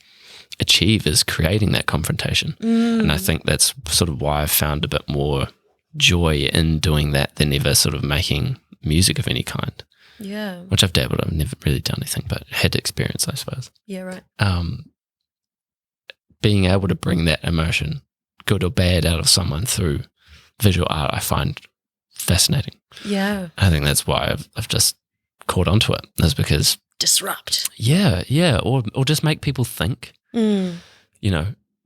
achieve, is creating that confrontation. And I think that's sort of why I've found a bit more joy in doing that than ever sort of making music of any kind. Yeah. Which I've dabbled. I've never really done anything, but had experience, I suppose. Yeah, right. Being able to bring that emotion, good or bad, out of someone through visual art, I find fascinating. Yeah. I think that's why I've just caught onto it, is because disrupt. Yeah, or just make people think.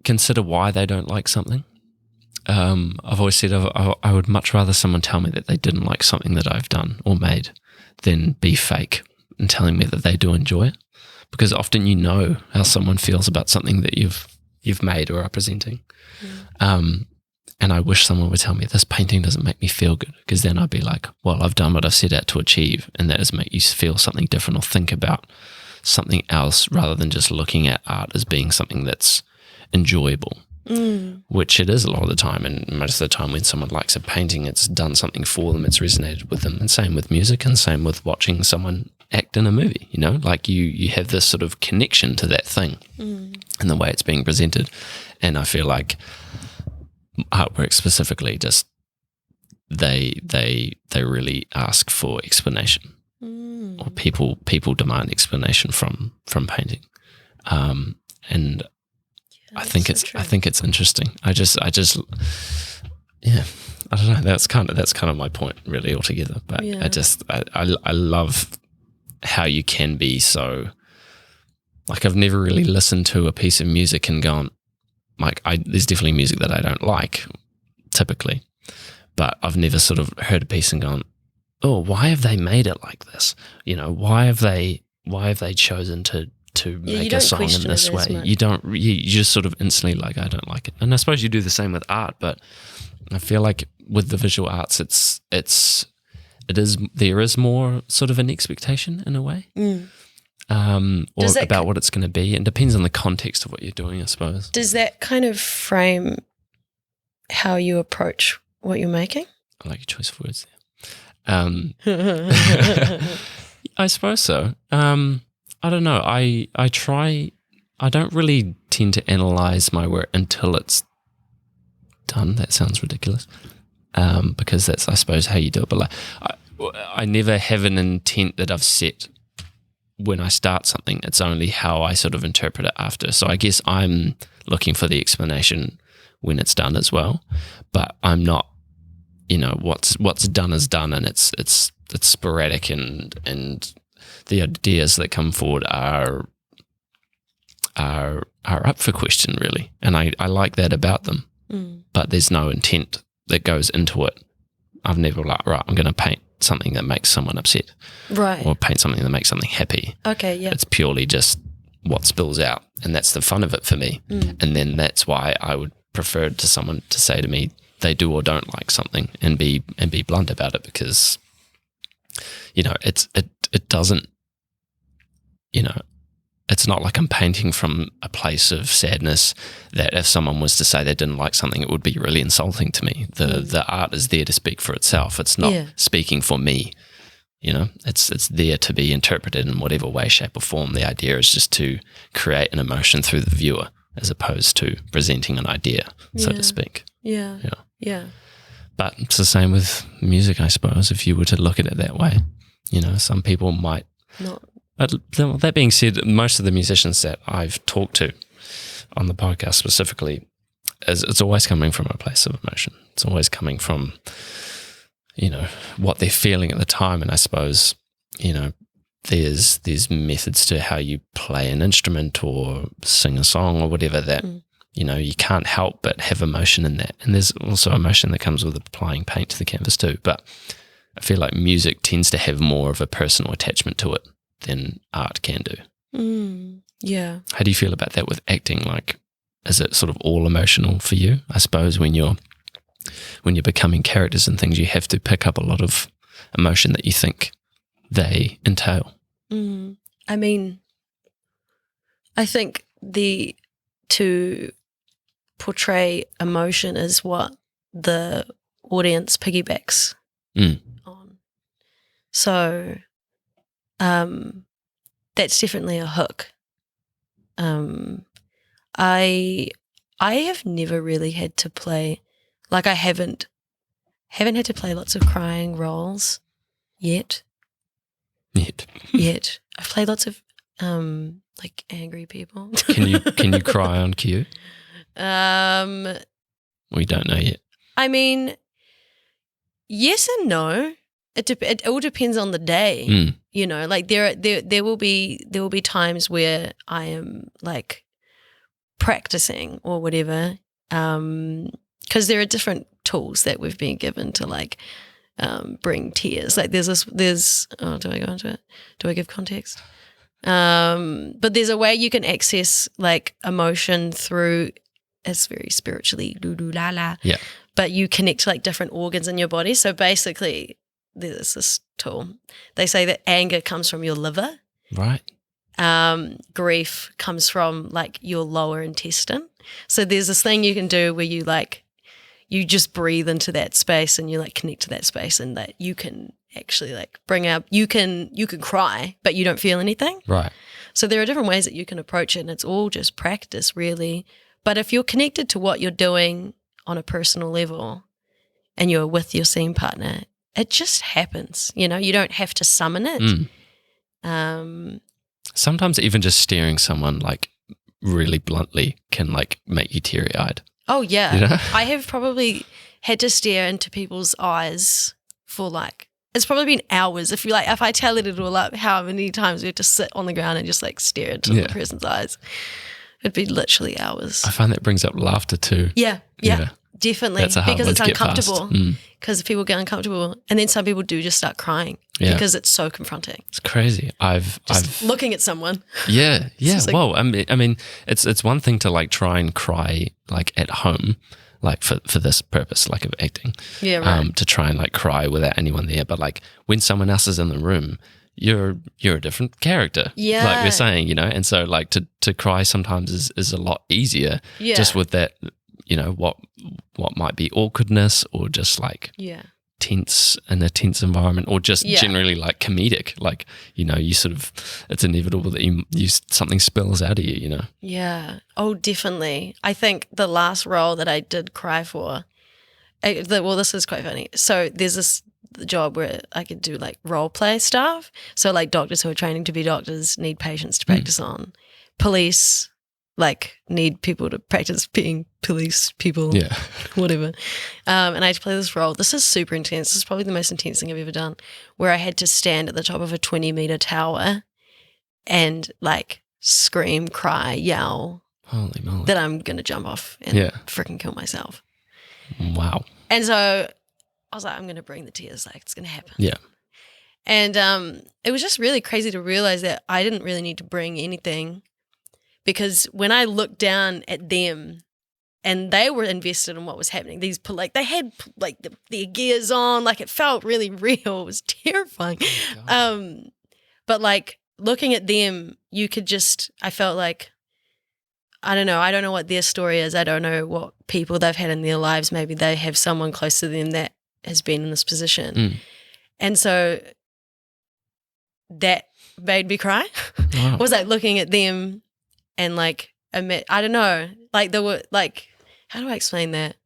Consider why they don't like something. I've always said I would much rather someone tell me that they didn't like something that I've done or made than be fake and telling me that they do enjoy it, because often how someone feels about something that you've made or are presenting. And I wish someone would tell me, this painting doesn't make me feel good, because then I'd be like, well, I've done what I've set out to achieve, and that is make you feel something different or think about something else, rather than just looking at art as being something that's enjoyable, which it is a lot of the time. And most of the time when someone likes a painting, it's done something for them, it's resonated with them. And same with music, and same with watching someone act in a movie, like you have this sort of connection to that thing and the way it's being presented. And I feel like artwork specifically, just they really ask for explanation, or people demand explanation from painting, and I think it's interesting. I don't know. That's kind of my point, really, altogether. But I love how you can be so, like, I've never really listened to a piece of music and gone, like, there's definitely music that I don't like, typically, but I've never sort of heard a piece and gone, oh, why have they made it like this? Why have they chosen to make a song in this way? You just sort of instantly like, I don't like it. And I suppose you do the same with art, but I feel like with the visual arts, there is more sort of an expectation in a way. Or about what it's going to be. It depends on the context of what you're doing, I suppose. Does that kind of frame how you approach what you're making? I like your choice of words there. I suppose so. I don't know. I don't really tend to analyze my work until it's done. That sounds ridiculous. Because that's, I suppose, how you do it. But like, I never have an intent that I've set when I start something. It's only how I sort of interpret it after. So I guess I'm looking for the explanation when it's done as well, but I'm not, what's done is done, and it's sporadic, and the ideas that come forward are up for question, really. And I like that about them, but there's no intent that goes into it. I've never like, right, I'm going to paint something that makes someone upset, right, or paint something that makes something happy. Okay, yeah. It's purely just what spills out, and that's the fun of it for me. And then that's why I would prefer to someone to say to me they do or don't like something, and be blunt about it, because it doesn't, it's not like I'm painting from a place of sadness that if someone was to say they didn't like something, it would be really insulting to me. The art is there to speak for itself. It's not speaking for me. It's there to be interpreted in whatever way, shape, or form. The idea is just to create an emotion through the viewer, as opposed to presenting an idea, so to speak. Yeah. But it's the same with music, I suppose, if you were to look at it that way. Some people might not. But that being said, most of the musicians that I've talked to on the podcast specifically, it's always coming from a place of emotion. It's always coming from, what they're feeling at the time. And I suppose, there's methods to how you play an instrument or sing a song or whatever that, you can't help but have emotion in that. And there's also emotion that comes with applying paint to the canvas too. But I feel like music tends to have more of a personal attachment to it than art can do. Yeah. How do you feel about that with acting? Like, is it sort of all emotional for you? I suppose when you're becoming characters and things, you have to pick up a lot of emotion that you think they entail. I mean, I think to portray emotion is what the audience piggybacks on. So that's definitely a hook. I have never really had to play, like I haven't had to play lots of crying roles yet. I've played lots of like angry people. Can you cry on cue? We don't know yet. I mean, yes and no. It all depends on the day. You know, like there will be times where I am like practicing or whatever, because there are different tools that we've been given to like bring tears. Like do I go into it? Do I give context? But there's a way you can access like emotion through, it's very spiritually la. Yeah. But you connect to like different organs in your body. So basically there's this tool. They say that anger comes from your liver. Right. Grief comes from like your lower intestine. So there's this thing you can do where you just breathe into that space and you like connect to that space, and that you can actually like bring up, you can cry, but you don't feel anything. Right. So there are different ways that you can approach it, and it's all just practice really. But if you're connected to what you're doing on a personal level and you're with your scene partner, it just happens, you know, you don't have to summon it. Sometimes even just staring someone like really bluntly can like make you teary-eyed. Oh yeah. You know? I have probably had to stare into people's eyes for like, it's probably been hours. If I tallied it all up, how many times we had to sit on the ground and just like stare into the person's eyes. It'd be literally hours. I find that brings up laughter too. Yeah. Definitely. That's a hard because one it's to get uncomfortable. past. Because people get uncomfortable, and then some people do just start crying because it's so confronting. It's crazy. I've looking at someone. Yeah. Like, well, I mean, it's one thing to like try and cry like at home, like for this purpose, like of acting. Yeah, right. To try and like cry without anyone there, but like when someone else is in the room, you're a different character. Yeah. Like we're saying, you know, and so like to cry sometimes is a lot easier. Yeah. Just with that, you know, what might be awkwardness or just like tense in a tense environment, or just generally like comedic, like, you know, you sort of, it's inevitable that you something spills out of you, you know. Yeah. Oh, definitely. I think the last role that I did cry for, well, this is quite funny. So there's this job where I could do like role play stuff. So like doctors who are training to be doctors need patients to practice on. Police like need people to practice being police people, whatever. And I had to play this role. This is super intense. This is probably the most intense thing I've ever done, where I had to stand at the top of a 20-meter tower and like scream, cry, yell, holy moly, that I'm going to jump off and freaking kill myself. Wow. And so I was like, I'm going to bring the tears, like it's going to happen. Yeah. And it was just really crazy to realize that I didn't really need to bring anything, because when I looked down at them and they were invested in what was happening, they had like their gears on, like it felt really real. It was terrifying. But like looking at them, you could just, I felt like, I don't know what their story is. I don't know what people they've had in their lives. Maybe they have someone close to them that has been in this position. And so that made me cry. Wow. Was like looking at them and like, I don't know, like there were like, how do I explain that?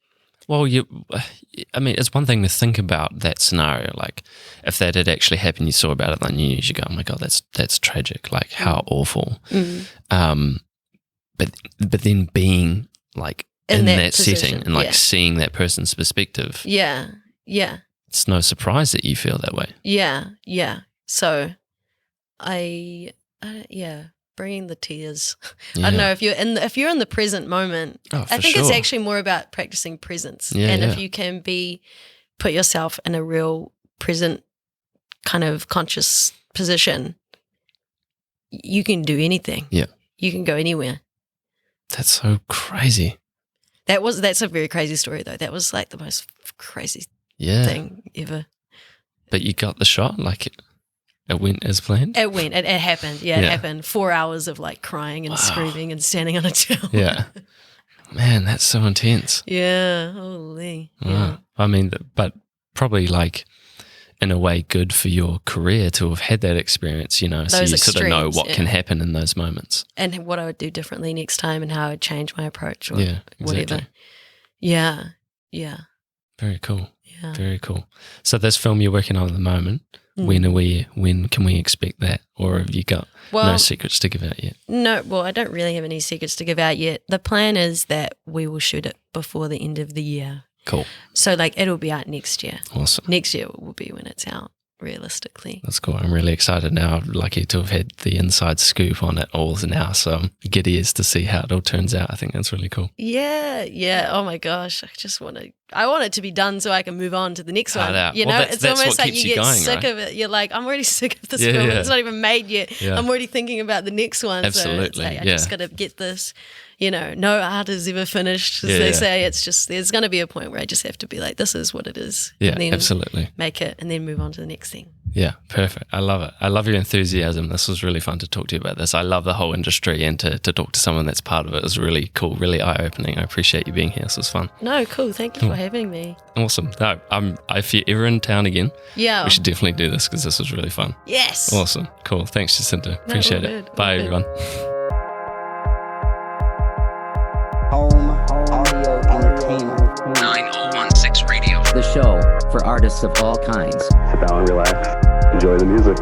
Well, I mean, it's one thing to think about that scenario. Like if that had actually happened, you saw about it on the news, you go, oh my God, that's tragic. Like how awful. But then being like in that setting and like seeing that person's perspective. Yeah. It's no surprise that you feel that way. Yeah. So bringing the tears. I don't know, if you're in the present moment. I think it's actually more about practicing presence. If you can put yourself in a real present kind of conscious position, you can do anything. Yeah. You can go anywhere. That's so crazy. That's a very crazy story though. That was like the most crazy thing ever. But you got the shot, like it went as planned? It went. It happened. Yeah, it happened. 4 hours of like crying and screaming and standing on a tower. Yeah. Man, that's so intense. Yeah. Holy. Wow. Yeah. I mean, but probably like in a way good for your career to have had that experience, you know, Those so you extremes, sort of know what can happen in those moments. And what I would do differently next time and how I would change my approach or exactly. whatever. Yeah. Yeah. Very cool. Yeah. Very cool. So this film you're working on at the moment, when can we expect that? Or have you got no secrets to give out yet? No, well, I don't really have any secrets to give out yet. The plan is that we will shoot it before the end of the year. Cool. So like it'll be out next year. Awesome. Next year will be when it's out, realistically. That's cool. I'm really excited now. I'm lucky to have had the inside scoop on it all now. So I'm giddy as to see how it all turns out. I think that's really cool. Yeah, yeah. Oh my gosh. I want it to be done so I can move on to the next one. You know, that's almost like you get going, sick right? of it. You're like, I'm already sick of this film. Yeah. It's not even made yet. Yeah. I'm already thinking about the next one. Absolutely. So it's like, I just got to get this. You know, no art is ever finished, as they say. It's just, there's going to be a point where I just have to be like, this is what it is. Yeah, and then absolutely. Make it and then move on to the next thing. Yeah, perfect. I love it. I love your enthusiasm. This was really fun to talk to you about this. I love the whole industry, and to talk to someone that's part of it is really cool, really eye-opening. I appreciate you being here. This was fun. No, cool. Thank you for having me. Awesome. No, if you're ever in town again, we should definitely do this because this was really fun. Yes. Awesome. Cool. Thanks, Jacinta. Appreciate it. Good. Bye, everyone. Home Audio Entertainment. 9016 Radio. The show for artists of all kinds. Sit down, relax, enjoy the music.